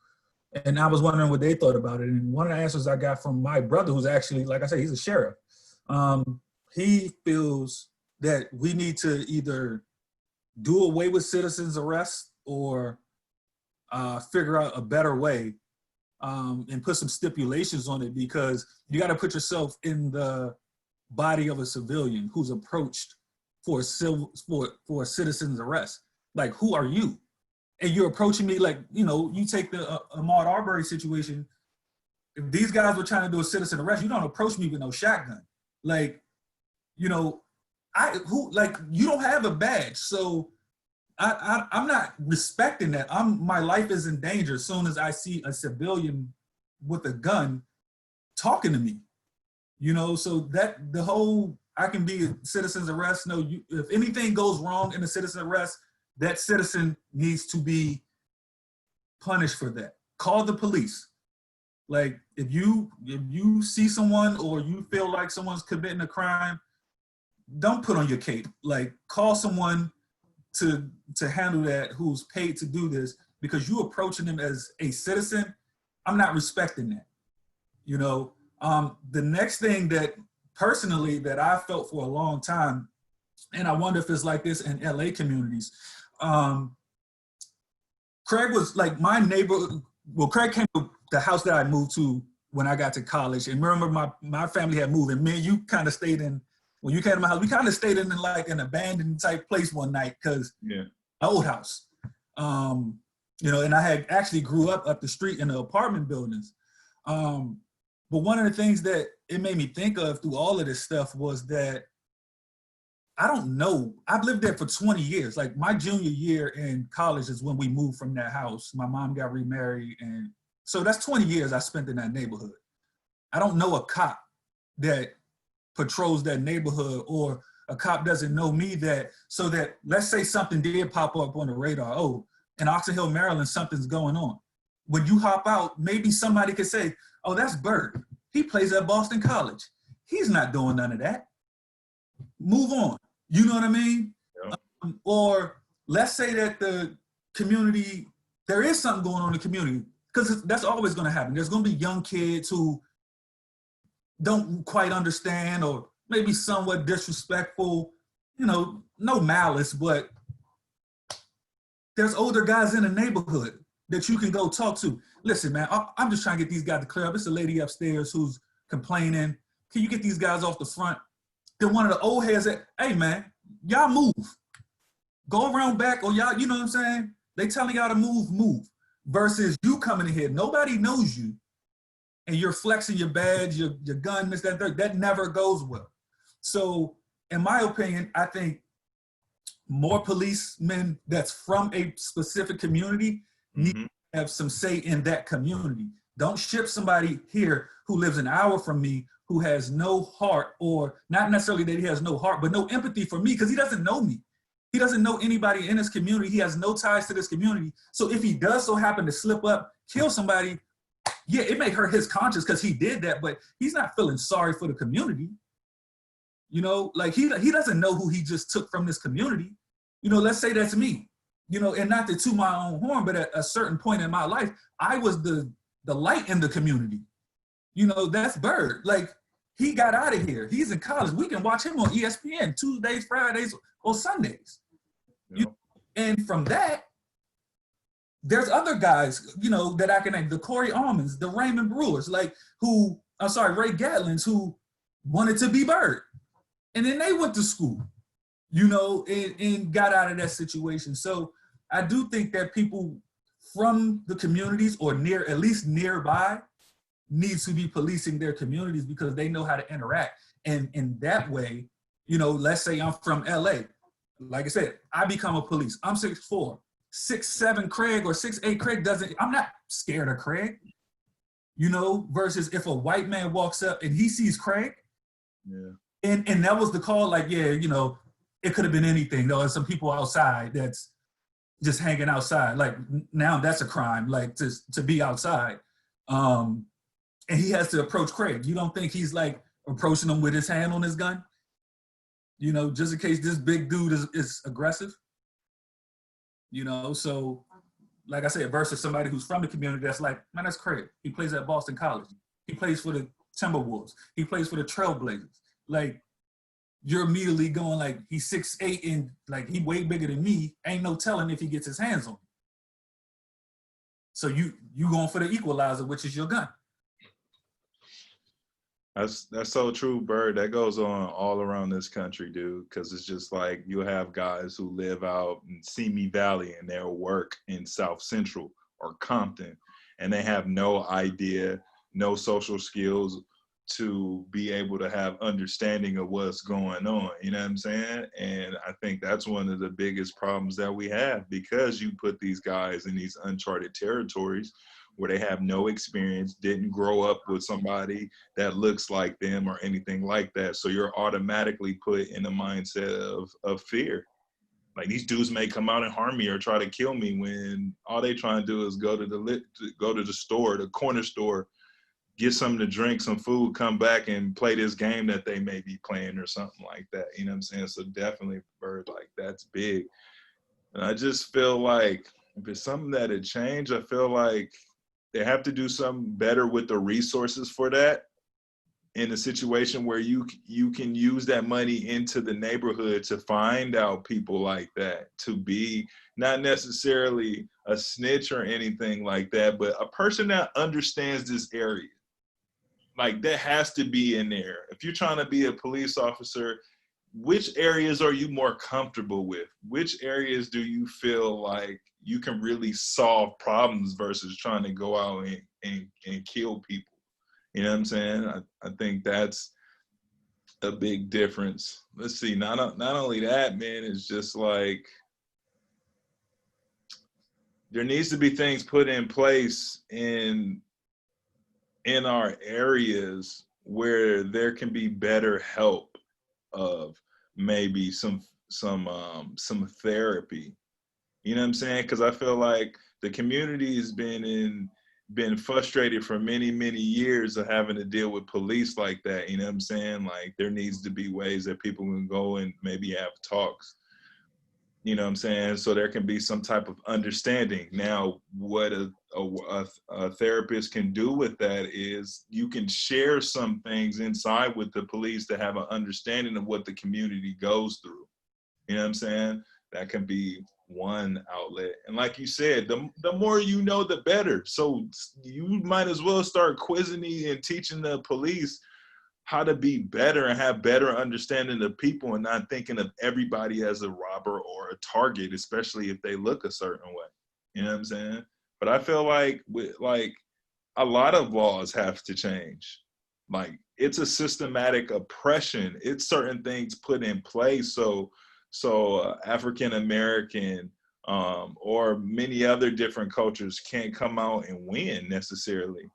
and I was wondering what they thought about it. And one of the answers I got from my brother, who's actually, like I said, he's a sheriff. He feels that we need to either do away with citizens arrest or figure out a better way and put some stipulations on it, because you got to put yourself in the body of a civilian who's approached for a citizen's arrest. Like, who are you? And you're approaching me like, you know, you take the Ahmaud Arbery situation. If these guys were trying to do a citizen arrest, you don't approach me with no shotgun. Like, you know, you don't have a badge. So I'm not respecting that. My life is in danger as soon as I see a civilian with a gun talking to me. You know, so that the whole, I can be a citizen's arrest. No, if anything goes wrong in a citizen arrest, that citizen needs to be punished for that. Call the police. Like if you see someone or you feel like someone's committing a crime, don't put on your cape. Like call someone to handle that who's paid to do this, because you approaching them as a citizen. I'm not respecting that. You know, the next thing that personally that I felt for a long time, and I wonder if it's like this in LA communities. Craig was like my neighbor. Well, Craig came to the house that I moved to when I got to college. And remember my family had moved, and me and you kind of stayed in, when you came to my house, we kind of stayed in like an abandoned type place one night, because my old house. You know, and I had actually grew up the street in the apartment buildings. But one of the things that it made me think of through all of this stuff was that I don't know. I've lived there for 20 years. Like my junior year in college is when we moved from that house. My mom got remarried. And so that's 20 years I spent in that neighborhood. I don't know a cop that patrols that neighborhood, or a cop doesn't know me so that let's say something did pop up on the radar. Oh, in Oxon Hill, Maryland, something's going on. When you hop out, maybe somebody could say, oh, that's Byrd. He plays at Boston College. He's not doing none of that. Move on. You know what I mean? Yeah. Or let's say that the community, there is something going on in the community, because that's always going to happen. There's going to be young kids who don't quite understand, or maybe somewhat disrespectful, no malice, but there's older guys in the neighborhood that you can go talk to. Listen, man, I'm just trying to get these guys to clear up. It's a lady upstairs who's complaining. Can you get these guys off the front? Then one of the old heads said, hey, man, y'all move. Go around back, or y'all, you know what I'm saying? They telling y'all to move. Versus you coming in here, nobody knows you, and you're flexing your badge, your gun, this, that, that never goes well. So in my opinion, I think more policemen that's from a specific community need to have some say in that community. Don't ship somebody here who lives an hour from me who has no heart, or not necessarily that he has no heart, but no empathy for me, because he doesn't know me. He doesn't know anybody in his community. He has no ties to this community. So if he does so happen to slip up, kill somebody, yeah, it may hurt his conscience because he did that, but he's not feeling sorry for the community. Like he doesn't know who he just took from this community. Let's say that's me, and not to toot my own horn, but at a certain point in my life, I was the light in the community. That's Byrd. Like, he got out of here. He's in college. We can watch him on ESPN Tuesdays, Fridays, or Sundays. Yeah. And from that, there's other guys, that I can name, the Corey Almonds, the Raymond Brewers, Ray Gatlins, who wanted to be Byrd. And then they went to school, and got out of that situation. So I do think that people from the communities, or at least nearby, needs to be policing their communities, because they know how to interact. And in that way, let's say I'm from LA. Like I said, I become a police. I'm 6'4". 6'7" Craig or 6'8" Craig I'm not scared of Craig, versus if a white man walks up and he sees Craig. Yeah. And that was the call, like, yeah, it could have been anything. There's some people outside that's just hanging outside. Like, now that's a crime, like to be outside. And he has to approach Craig. You don't think he's like approaching him with his hand on his gun? Just in case this big dude is aggressive. So like I said, versus somebody who's from the community that's like, man, that's Craig. He plays at Boston College. He plays for the Timberwolves. He plays for the Trailblazers. Like, you're immediately going like, he's 6'8" and like, he way bigger than me. Ain't no telling if he gets his hands on me. So you going for the equalizer, which is your gun. That's so true, Byrd. That goes on all around this country, dude, because it's just like you have guys who live out in Simi Valley and they'll work in South Central or Compton, and they have no idea, no social skills to be able to have understanding of what's going on. You know what I'm saying? And I think that's one of the biggest problems that we have, because you put these guys in these uncharted territories where they have no experience, didn't grow up with somebody that looks like them or anything like that. So you're automatically put in a mindset of fear. Like, these dudes may come out and harm me or try to kill me, when all they trying to do is go to the store, the corner store, get something to drink, some food, come back and play this game that they may be playing or something like that. You know what I'm saying? So definitely, Byrd, like, that's big. And I just feel like if it's something that had changed, I feel like they have to do something better with the resources for that, in a situation where you can use that money into the neighborhood to find out people like that, to be not necessarily a snitch or anything like that, but a person that understands this area. Like, that has to be in there. If you're trying to be a police officer, which areas are you more comfortable with? Which areas do you feel like you can really solve problems versus trying to go out and kill people? You know what I'm saying? I think that's a big difference. Let's see. Not only that, man. It's just like there needs to be things put in place in our areas where there can be better help of maybe some therapy. You know what I'm saying? Because I feel like the community has been frustrated for many, many years of having to deal with police like that. You know what I'm saying? Like there needs to be ways that people can go and maybe have talks. You know what I'm saying? So there can be some type of understanding. Now, what a therapist can do with that is you can share some things inside with the police to have an understanding of what the community goes through. You know what I'm saying? That can be one outlet. And like you said, the more you know, the better. So you might as well start quizzing and teaching the police how to be better and have better understanding of people and not thinking of everybody as a robber or a target, especially if they look a certain way. You know what I'm saying? But I feel like a lot of laws have to change. Like it's a systematic oppression. It's certain things put in place so African American or many other different cultures can't come out and win necessarily.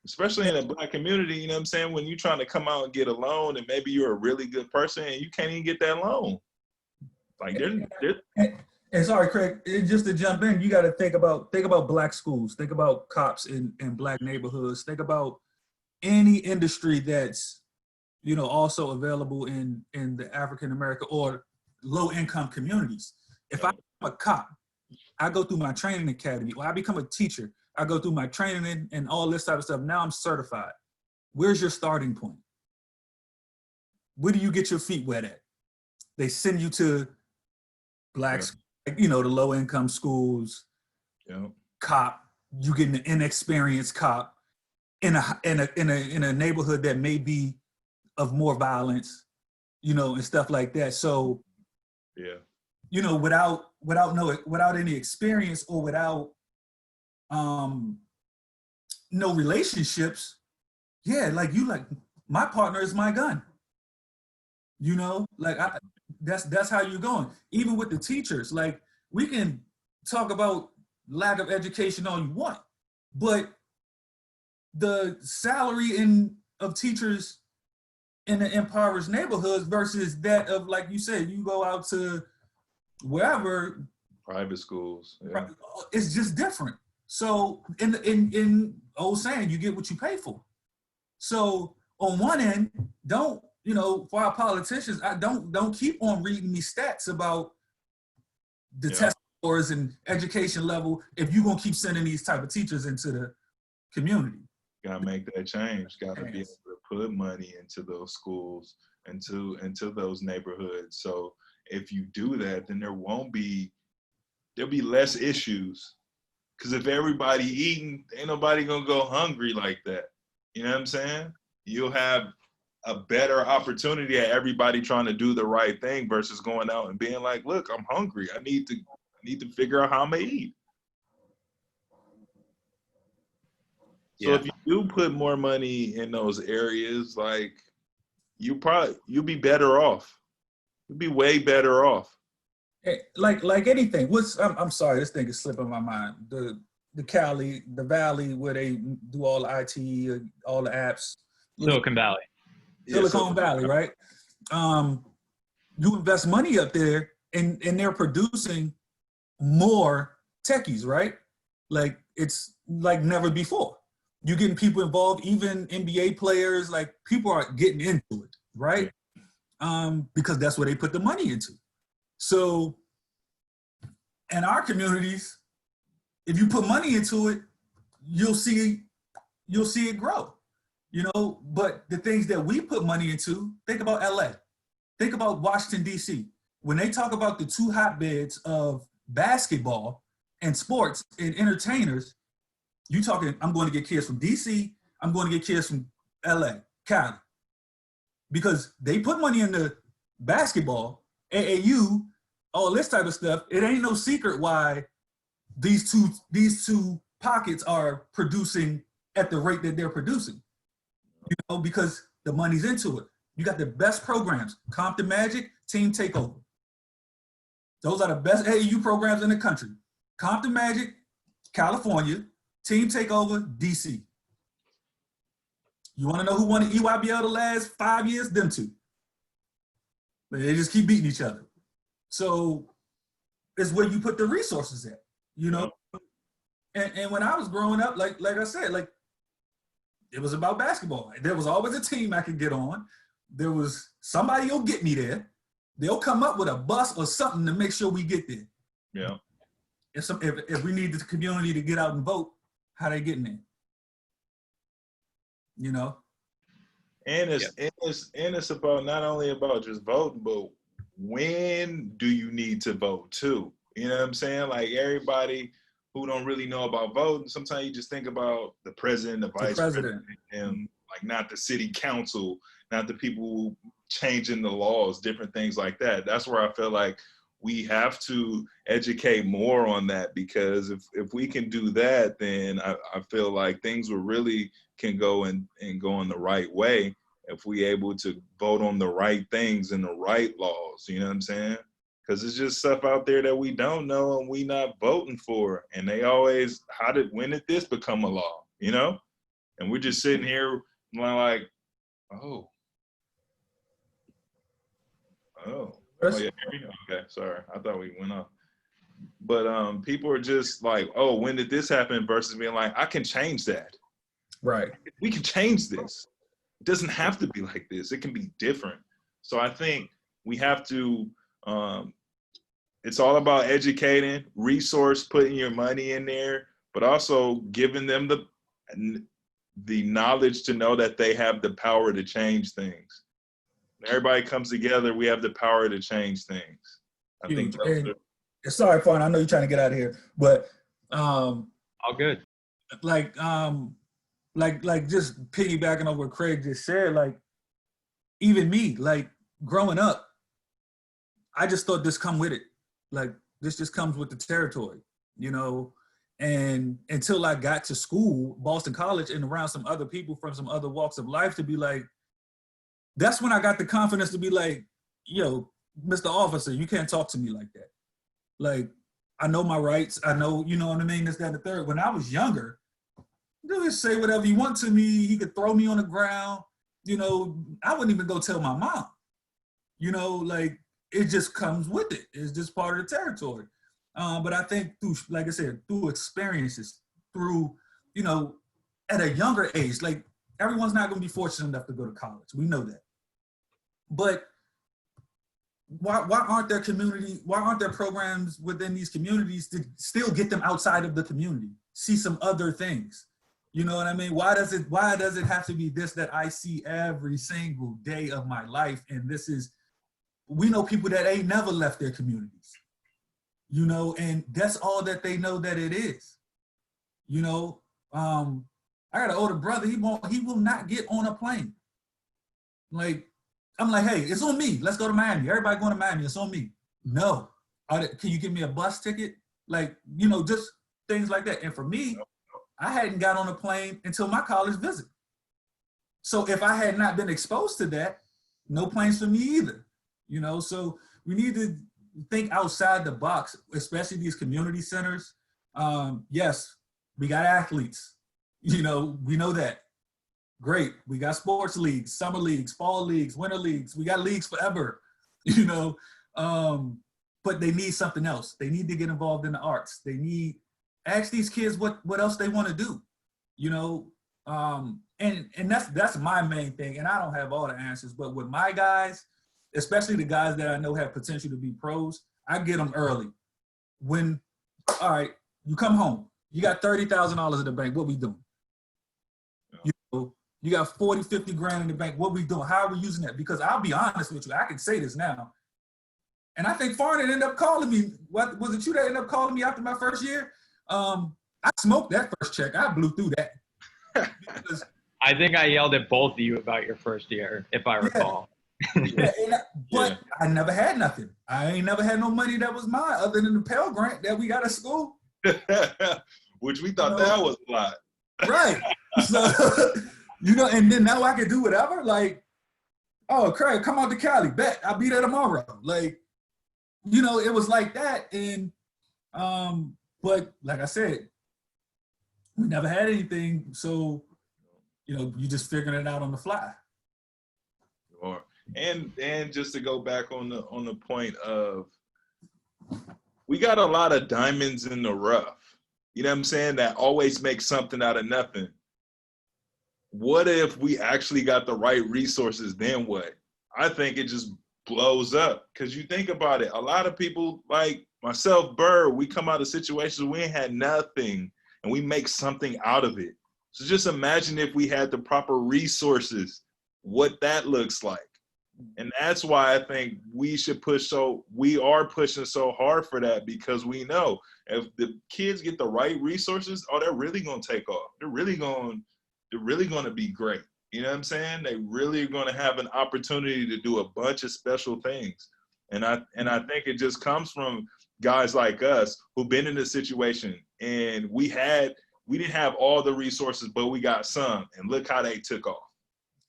Especially in a Black community, you know what I'm saying? When you're trying to come out and get a loan and maybe you're a really good person and you can't even get that loan. Like they're and sorry, Craig, just to jump in, you got to think about Black schools, think about cops in Black neighborhoods, think about any industry that's, you know, also available in the African American or low income communities. If I'm a cop, I go through my training academy, or I become a teacher, I go through my training and all this type of stuff. Now I'm certified. Where's your starting point? Where do you get your feet wet at? They send you to Black, you know, the low income schools. Yeah. Cop, you get an inexperienced cop in a neighborhood that may be of more violence, you know, and stuff like that. So, yeah, you know, without any experience or without no relationships, like my partner is my gun. You know, like that's how you're going. Even with the teachers, like we can talk about lack of education all you want, but the salary of teachers in the impoverished neighborhoods versus that of, like you said, you go out to wherever private schools, yeah. It's just different. So in old saying, you get what you pay for. So on one end, don't, you know, for our politicians, don't keep on reading me stats about the test scores and education level if you're gonna keep sending these type of teachers into the community. Gotta make that change. Gotta be able to put money into those schools, into those neighborhoods. So if you do that, then there'll be less issues. Because if everybody eating, ain't nobody gonna go hungry like that. You know what I'm saying? You'll have a better opportunity at everybody trying to do the right thing versus going out and being like, look, I'm hungry. I need to figure out how I'm gonna eat. So if you do put more money in those areas, like you'll be better off. You'll be way better off. Like anything. I'm sorry, this thing is slipping my mind. The Valley where they do all the IT, all the apps. Silicon Valley. Silicon Valley, right? You invest money up there and they're producing more techies, right? Like it's like never before. You're getting people involved, even NBA players, like people are getting into it, right? Because that's where they put the money into. So in our communities, if you put money into it, you'll see it grow, you know. But the things that we put money into, think about LA, think about Washington, DC. When they talk about the two hotbeds of basketball and sports and entertainers, you talking, I'm going to get kids from DC, I'm going to get kids from LA, Cali. Because they put money into basketball, AAU, all this type of stuff. It ain't no secret why these two pockets are producing at the rate that they're producing. You know, because the money's into it. You got the best programs. Compton Magic, Team Takeover. Those are the best AAU programs in the country. Compton Magic, California, Team Takeover, DC. You want to know who won the EYBL the last 5 years? Them two. They just keep beating each other. So it's where you put the resources at, you know? And when I was growing up, like I said, like, it was about basketball. There was always a team I could get on. There was somebody who'll get me there. They'll come up with a bus or something to make sure we get there. Yeah. If we need the community to get out and vote, how they getting there? You know? And it's about not only about just voting, but when do you need to vote too? You know what I'm saying? Like, everybody who don't really know about voting, sometimes you just think about the president, the vice president, and like not the city council, not the people changing the laws, different things like that. That's where I feel like we have to educate more on that, because if we can do that, then I feel like things will really can go and go in the right way if we able to vote on the right things and the right laws, you know what I'm saying? Because it's just stuff out there that we don't know and we not voting for. And they always, when did this become a law, you know? And we're just sitting here like, oh, yeah, okay, sorry. I thought we went off. But people are just like, oh, when did this happen? Versus being like, I can change that. Right. We can change this. It doesn't have to be like this. It can be different. So I think we have to, it's all about educating, putting your money in there, but also giving them the knowledge to know that they have the power to change things. When everybody comes together, we have the power to change things. I think sorry, Farnan, I know you're trying to get out of here, but all good. Like just piggybacking on what Craig just said, like, even me, like, growing up, I just thought this come with it. Like, this just comes with the territory, you know? And until I got to school, Boston College, and around some other people from some other walks of life, to be like, that's when I got the confidence to be like, yo, Mr. Officer, you can't talk to me like that. Like, I know my rights. I know, you know what I mean? This, that, and the third. When I was younger, you just say whatever you want to me. He could throw me on the ground. You know, I wouldn't even go tell my mom. You know, like, it just comes with it. It's just part of the territory. But I think through, like I said, through experiences, through, you know, at a younger age, like, everyone's not going to be fortunate enough to go to college. We know that. But why aren't there programs within these communities to still get them outside of the community, see some other things? You know what I mean? Why does it have to be this that I see every single day of my life? And this is, we know people that ain't never left their communities, you know, and that's all that they know that it is. You know, I got an older brother, he will not get on a plane. Like, I'm like, hey, it's on me. Let's go to Miami. Everybody going to Miami, it's on me. No. Can you give me a bus ticket? Like, you know, just things like that. And for me, I hadn't got on a plane until my college visit. So if I had not been exposed to that, no planes for me either. You know, so we need to think outside the box, especially these community centers. Yes, we got athletes. You know, we know that. Great. We got sports leagues, summer leagues, fall leagues, winter leagues. We got leagues forever, you know, but they need something else. They need to get involved in the arts. They need, ask these kids what else they want to do, you know, and that's my main thing. And I don't have all the answers, but with my guys, especially the guys that I know have potential to be pros, I get them early. When, all right, you come home, you got $30,000 in the bank, what we doing? You know, you got 40, 50 grand in the bank, what we doing? How are we using that? Because I'll be honest with you, I can say this now. And I think Farnan ended up calling me. What was it, you that ended up calling me after my first year? I smoked that first check. I blew through that. Because, I think I yelled at both of you about your first year, if I recall. But I never had nothing. I ain't never had no money that was mine other than the Pell Grant that we got at school. Which we thought that was a lot. Right. So, you know, and then now I can do whatever. Like, oh, Craig, come out to Cali. Bet I'll be there tomorrow. Like, you know, it was like that. And but like I said, we never had anything. So, you know, you just figuring it out on the fly. Sure. And just to go back on the point of, we got a lot of diamonds in the rough. You know what I'm saying? That always makes something out of nothing. What if we actually got the right resources? Then what? I think it just blows up. Because you think about it, a lot of people like myself, Byrd, we come out of situations where we ain't had nothing and we make something out of it. So just imagine if we had the proper resources, what that looks like. And that's why I think we are pushing so hard for that, because we know if the kids get the right resources, oh, they're really going to take off. They're really going to be great. You know what I'm saying? They really are going to have an opportunity to do a bunch of special things. And I think it just comes from guys like us who've been in this situation, and we didn't have all the resources, but we got some, and look how they took off.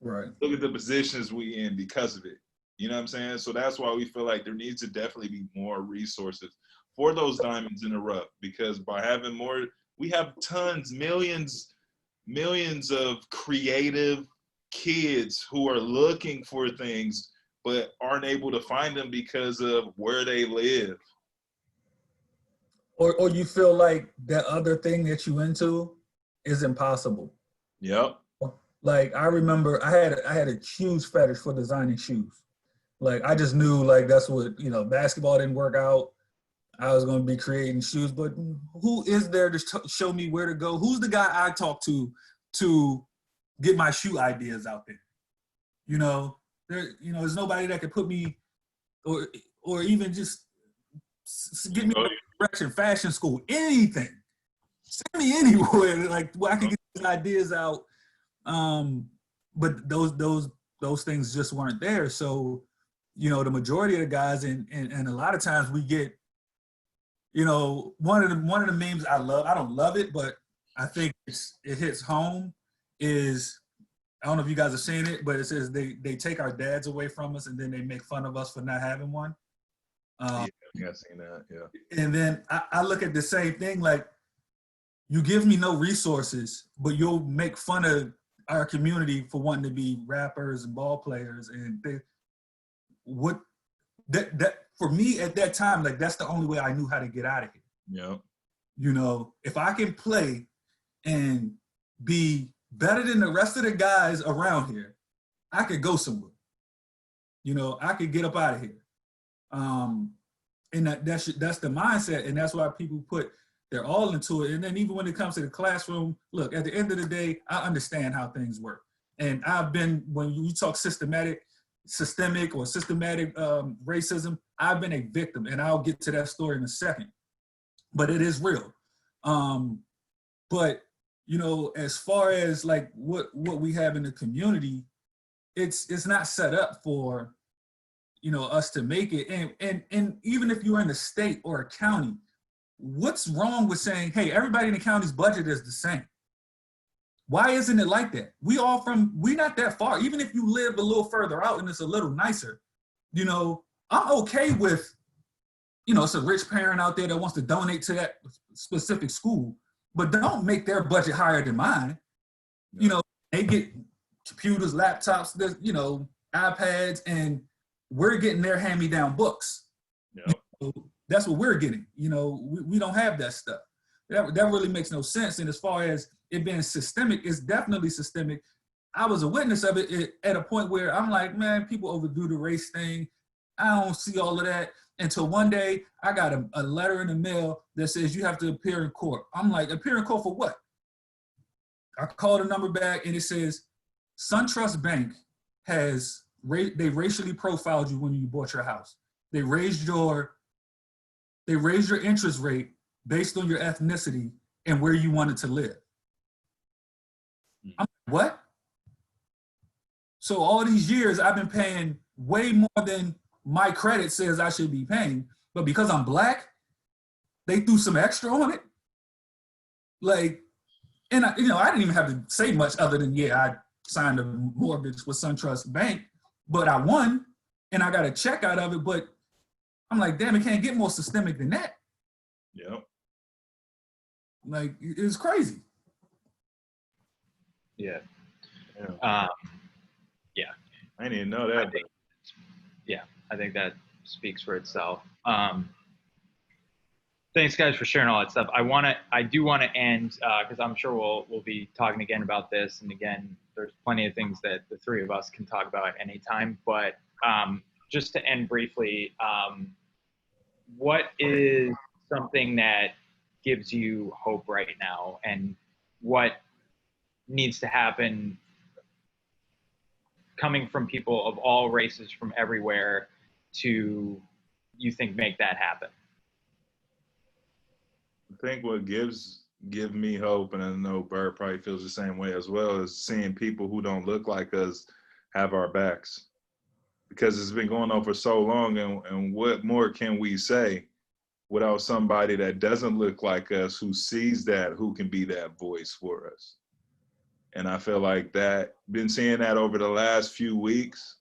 Right. Look at the positions we in because of it. You know what I'm saying? So that's why we feel like there needs to definitely be more resources for those diamonds in the rough, because by having more, we have millions of creative kids who are looking for things but aren't able to find them because of where they live. Or you feel like that other thing that you into is impossible. Yep. Like, I remember I had a huge fetish for designing shoes. Like, I just knew, like, that's what, you know, basketball didn't work out. I was going to be creating shoes, but who is there to show me where to go? Who's the guy I talk to get my shoe ideas out there? You know, there's nobody that could put me, or even just get me in the direction, fashion school, anything. Send me anywhere, like, where I can get these ideas out. But those things just weren't there. So, you know, the majority of the guys, and a lot of times we get, you know, one of the memes I love, I don't love it, but I think it hits home, is, I don't know if you guys have seen it, but it says they take our dads away from us and then they make fun of us for not having one. Yeah, I've seen that, yeah. And then I look at the same thing, like, you give me no resources, but you'll make fun of our community for wanting to be rappers and ball players, and that for me at that time, like, that's the only way I knew how to get out of here. Yeah. You know, if I can play and be better than the rest of the guys around here, I could go somewhere. You know, I could get up out of here. And that's the mindset, and that's why people they're all into it. And then even when it comes to the classroom, look, at the end of the day, I understand how things work. And when you talk systemic racism, I've been a victim, and I'll get to that story in a second. But it is real. But, you know, as far as like what we have in the community, it's not set up for, you know, us to make it. And even if you're in a state or a county, what's wrong with saying, hey, everybody in the county's budget is the same? Why isn't it like that? We're not that far. Even if you live a little further out and it's a little nicer, you know, I'm okay with, you know, it's a rich parent out there that wants to donate to that specific school, but don't make their budget higher than mine. No. You know, they get computers, laptops, you know, iPads, and we're getting their hand-me-down books. Yeah. You know, that's what we're getting. You know, we don't have that stuff. That really makes no sense. And as far as it being systemic, it's definitely systemic. I was a witness of it at a point where I'm like, man, people overdo the race thing. I don't see all of that. Until one day, I got a letter in the mail that says you have to appear in court. I'm like, appear in court for what? I called the number back, and it says, SunTrust Bank they racially profiled you when you bought your house. They raised your interest rate based on your ethnicity and where you wanted to live. I'm like, what? So all these years I've been paying way more than my credit says I should be paying, but because I'm Black, they threw some extra on it. Like, and I didn't even have to say much other than, yeah, I signed a mortgage with SunTrust Bank, but I won and I got a check out of it. But I'm like, damn, it can't get more systemic than that. Yep. Like, it's crazy. Yeah. Yeah. I didn't even know that. I think that speaks for itself. Thanks, guys, for sharing all that stuff. I do want to end because I'm sure we'll be talking again about this, and again, there's plenty of things that the three of us can talk about at any time. But just to end briefly, what is something that gives you hope right now, and what needs to happen coming from people of all races from everywhere to, you think, make that happen? I think what give me hope, and I know Byrd probably feels the same way as well, is seeing people who don't look like us have our backs. Because it's been going on for so long, and what more can we say without somebody that doesn't look like us, who sees that, who can be that voice for us? And I feel like that, been seeing that over the last few weeks,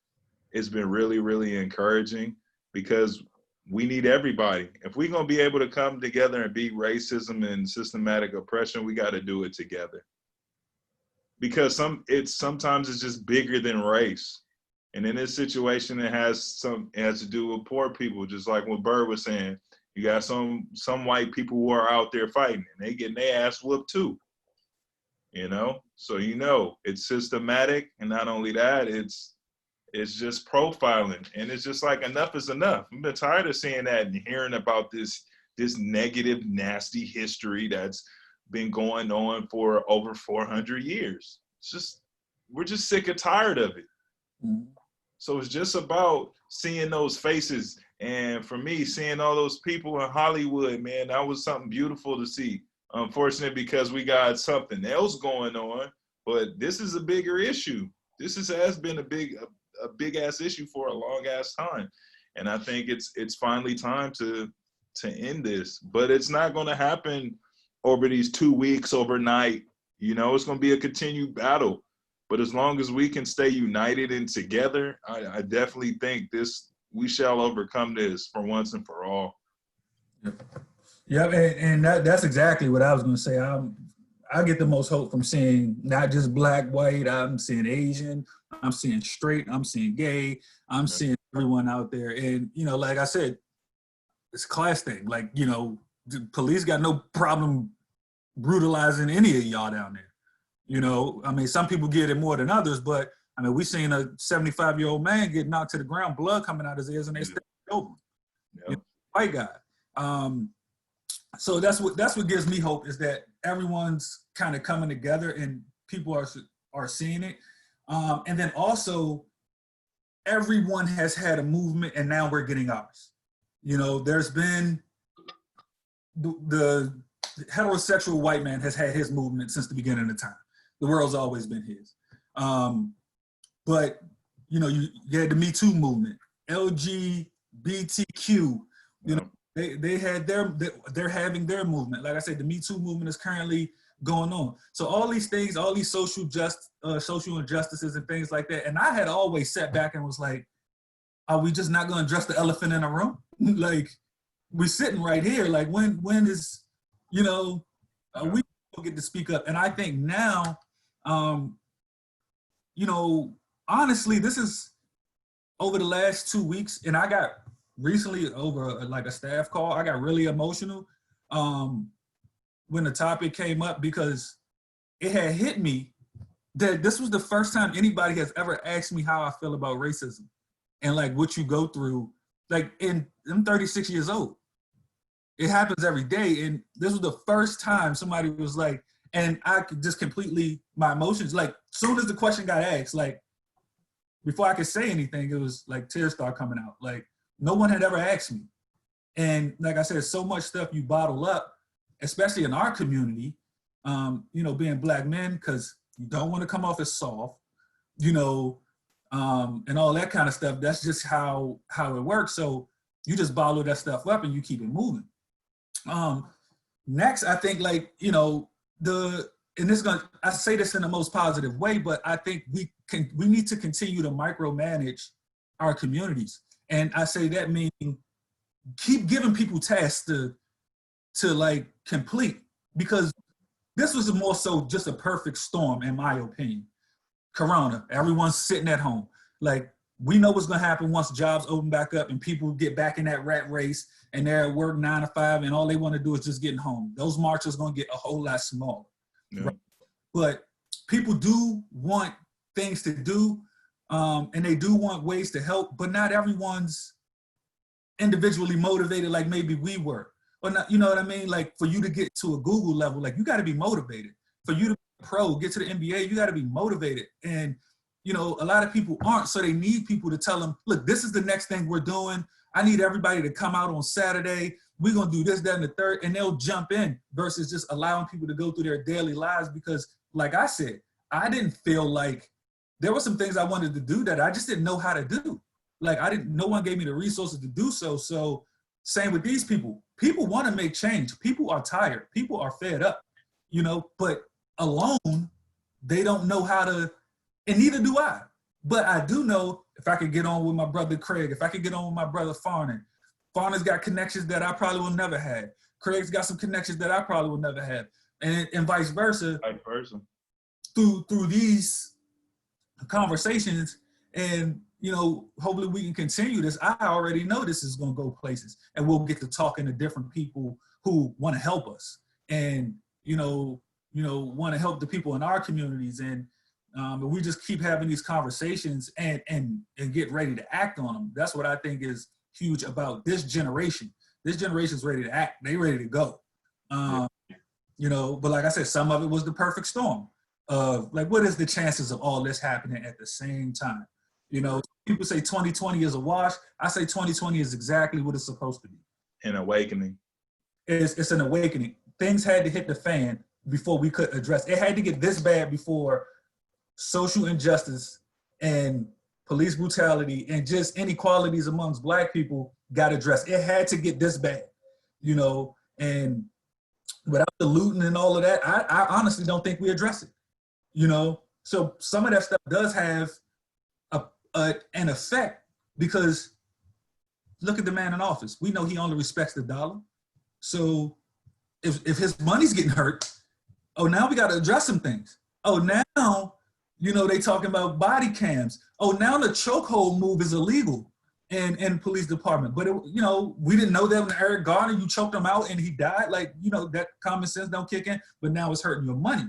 it's been really, really encouraging, because we need everybody. If we're going to be able to come together and beat racism and systematic oppression, we got to do it together. Because sometimes it's just bigger than race. And in this situation, it has to do with poor people, just like what Byrd was saying. You got some white people who are out there fighting, and they getting their ass whooped too. So it's systematic, and not only that, it's just profiling, and it's just like, enough is enough. I'm been tired of seeing that and hearing about this negative, nasty history that's been going on for over 400 years. We're just sick and tired of it. Mm-hmm. So it's just about seeing those faces, and for me, seeing all those people in Hollywood, man, that was something beautiful to see. Unfortunate, because we got something else going on, but this is a bigger issue. This has been a big ass issue for a long ass time, and I think it's finally time to end this. But it's not going to happen over these 2 weeks, overnight. It's going to be a continued battle. But as long as we can stay united and together, I definitely think we shall overcome this for once and for all. Yeah, and that's exactly what I was going to say. I get the most hope from seeing not just black, white. I'm seeing Asian. I'm seeing straight. I'm seeing gay. I'm seeing everyone out there. And, like I said, it's a class thing. Like, the police got no problem brutalizing any of y'all down there. Some people get it more than others, but, we seen a 75-year-old man get knocked to the ground, blood coming out his ears, and they stayed over. Yep. White guy. So that's what gives me hope, is that everyone's kind of coming together and people are seeing it. And then also, everyone has had a movement, and now we're getting ours. There's been the heterosexual white man has had his movement since the beginning of time. The world's always been his. But, you had the Me Too movement, LGBTQ, they had they're having their movement. Like I said, the Me Too movement is currently going on. So all these things, all these social injustices and things like that. And I had always sat back and was like, are we just not going to address the elephant in the room? Like, we're sitting right here. Like, when is, we get to speak up. And I think now, honestly, this is over the last 2 weeks, and I got recently over like a staff call, I got really emotional when the topic came up, because it had hit me that this was the first time anybody has ever asked me how I feel about racism and like what you go through. Like, I'm 36 years old. It happens every day. And this was the first time somebody was like, and I could just my emotions, like, soon as the question got asked, like, before I could say anything, it was like tears start coming out. Like, no one had ever asked me. And like I said, so much stuff you bottle up, especially in our community, being black men, because you don't want to come off as soft, and all that kind of stuff. That's just how it works. So you just bottle that stuff up and you keep it moving. Next, I think, like, the and I say this in the most positive way, but I think we need to continue to micromanage our communities. And I say that meaning keep giving people tasks to like complete, because this was more so just a perfect storm, in my opinion. Corona, everyone's sitting at home. Like, we know what's gonna happen once jobs open back up and people get back in that rat race and they're at work 9 to 5 and all they wanna do is just getting home. Those marches gonna get a whole lot smaller. Yeah. Right? But people do want things to do, and they do want ways to help, but not everyone's individually motivated like maybe we were. Or not, you know what I mean? Like, for you to get to a Google level, like, you gotta be motivated. For you to be a pro, get to the NBA, you gotta be motivated. And, you know, a lot of people aren't, so they need people to tell them, look, this is the next thing we're doing. I need everybody to come out on Saturday. We're gonna do this, that, and the third, and they'll jump in versus just allowing people to go through their daily lives. Because, like I said, I didn't feel like there were some things I wanted to do that I just didn't know how to do. Like, no one gave me the resources to do so. So same with these people. People want to make change. People are tired. People are fed up, you know, but alone, they don't know how to, and neither do I. But I do know if I could get on with my brother Craig, if I could get on with my brother Farnan. Farnan's got connections that I probably will never have. Craig's got some connections that I probably will never have. And vice versa. Vice versa. Through these conversations, and, you know, hopefully we can continue this. I already know this is going to go places, and we'll get to talking to different people who want to help us, and you know, want to help the people in our communities, and we just keep having these conversations and get ready to act on them. That's what I think is huge about this generation. This generation is ready to act. They ready to go. You know, but like I said, some of it was the perfect storm of, like, what is the chances of all this happening at the same time? You know, people say 2020 is a wash. I say 2020 is exactly what it's supposed to be. An awakening. It's an awakening. Things had to hit the fan before we could address. It had to get this bad before social injustice and police brutality and just inequalities amongst Black people got addressed. It had to get this bad, you know, and without the looting and all of that, I honestly don't think we address it, you know? So some of that stuff does have an effect, because look at the man in office. We know he only respects the dollar. So if his money's getting hurt, oh, now we got to address some things. Oh, now, you know, they talking about body cams. Oh, now the chokehold move is illegal in police department. But, you know, we didn't know that when Eric Garner, you choked him out and he died. Like, you know, that common sense don't kick in, but now it's hurting your money.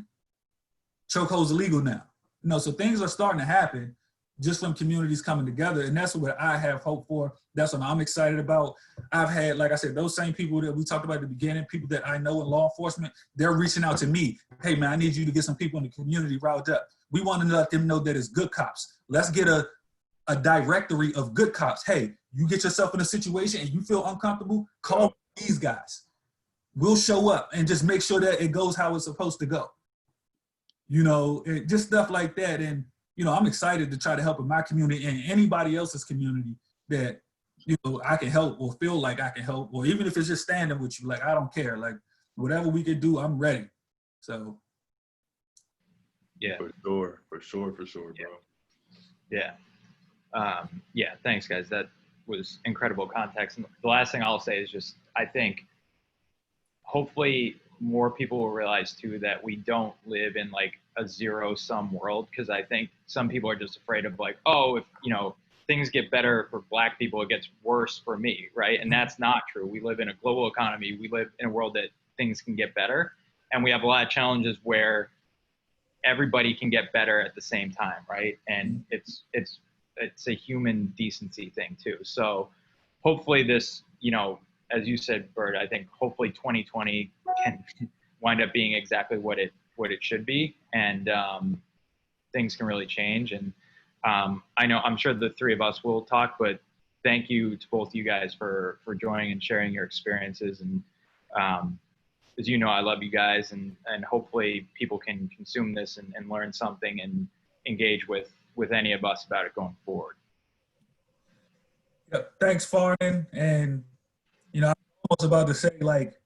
Chokehold's illegal now. You know, so things are starting to happen just from communities coming together. And that's what I have hope for. That's what I'm excited about. I've had, like I said, those same people that we talked about at the beginning, people that I know in law enforcement, they're reaching out to me. Hey man, I need you to get some people in the community riled up. We want to let them know that it's good cops. Let's get a directory of good cops. Hey, you get yourself in a situation and you feel uncomfortable, call these guys. We'll show up and just make sure that it goes how it's supposed to go. You know, just stuff like that. And, you know, I'm excited to try to help in my community and anybody else's community that, you know, I can help or feel like I can help, or even if it's just standing with you, like, I don't care. Like, whatever we can do, I'm ready. So. Yeah. For sure, bro. Yeah. Yeah, thanks, guys. That was incredible context. And the last thing I'll say is just, I think hopefully more people will realize too that we don't live in like a zero-sum world, because I think some people are just afraid of like, oh, if, you know, things get better for Black people, it gets worse for me, right? And that's not true. We live in a global economy. We live in a world that things can get better, and we have a lot of challenges where everybody can get better at the same time, right? And it's a human decency thing too. So hopefully this, you know, as you said, Byrd, I think hopefully 2020 can wind up being exactly what it should be, and things can really change. And I'm sure the three of us will talk, but thank you to both you guys for joining and sharing your experiences. And as you know, I love you guys, and hopefully people can consume this and learn something and engage with any of us about it going forward. Yeah, thanks, Farnan. And, you know, I was about to say, like,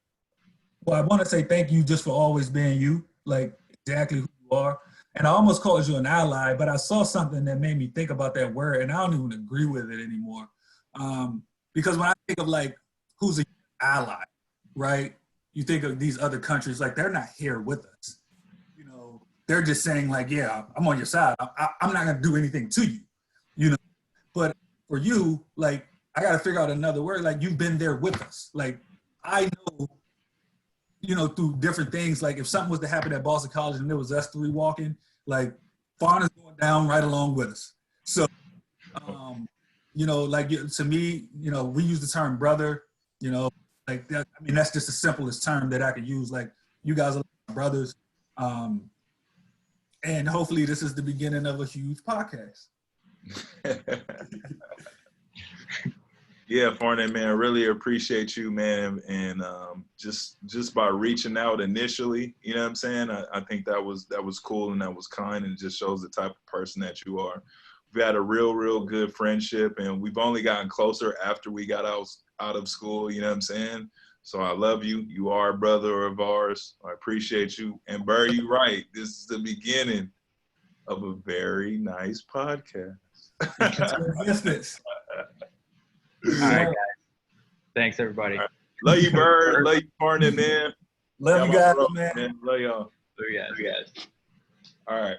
well, I want to say thank you just for always being you. Like, exactly who you are. And I almost called you an ally, but I saw something that made me think about that word, and I don't even agree with it anymore. Because when I think of like who's an ally, right? You think of these other countries, like they're not here with us. You know, they're just saying like, yeah, I'm on your side. I'm not gonna do anything to you, you know. But for you, like, I gotta figure out another word. Like, you've been there with us. Like, I know, you know, through different things. Like, if something was to happen at Boston College and there was us three walking, like, Farnan's going down right along with us. So, you know, like, to me, you know, we use the term brother, you know, like that. I mean, that's just the simplest term that I could use. Like, you guys are like brothers. And hopefully this is the beginning of a huge podcast. Yeah, Farnan, man, I really appreciate you, man, and just by reaching out initially, you know what I'm saying? I think that was cool and that was kind, and it just shows the type of person that you are. We've had a real good friendship, and we've only gotten closer after we got out of school, you know what I'm saying? So I love you. You are a brother of ours. I appreciate you. And Byrd, you're right. This is the beginning of a very nice podcast. All right, guys. Thanks, everybody. Right. Love you, Byrd. Love you, Farnan, man. Love you guys, man. Love y'all. Love you guys. All right.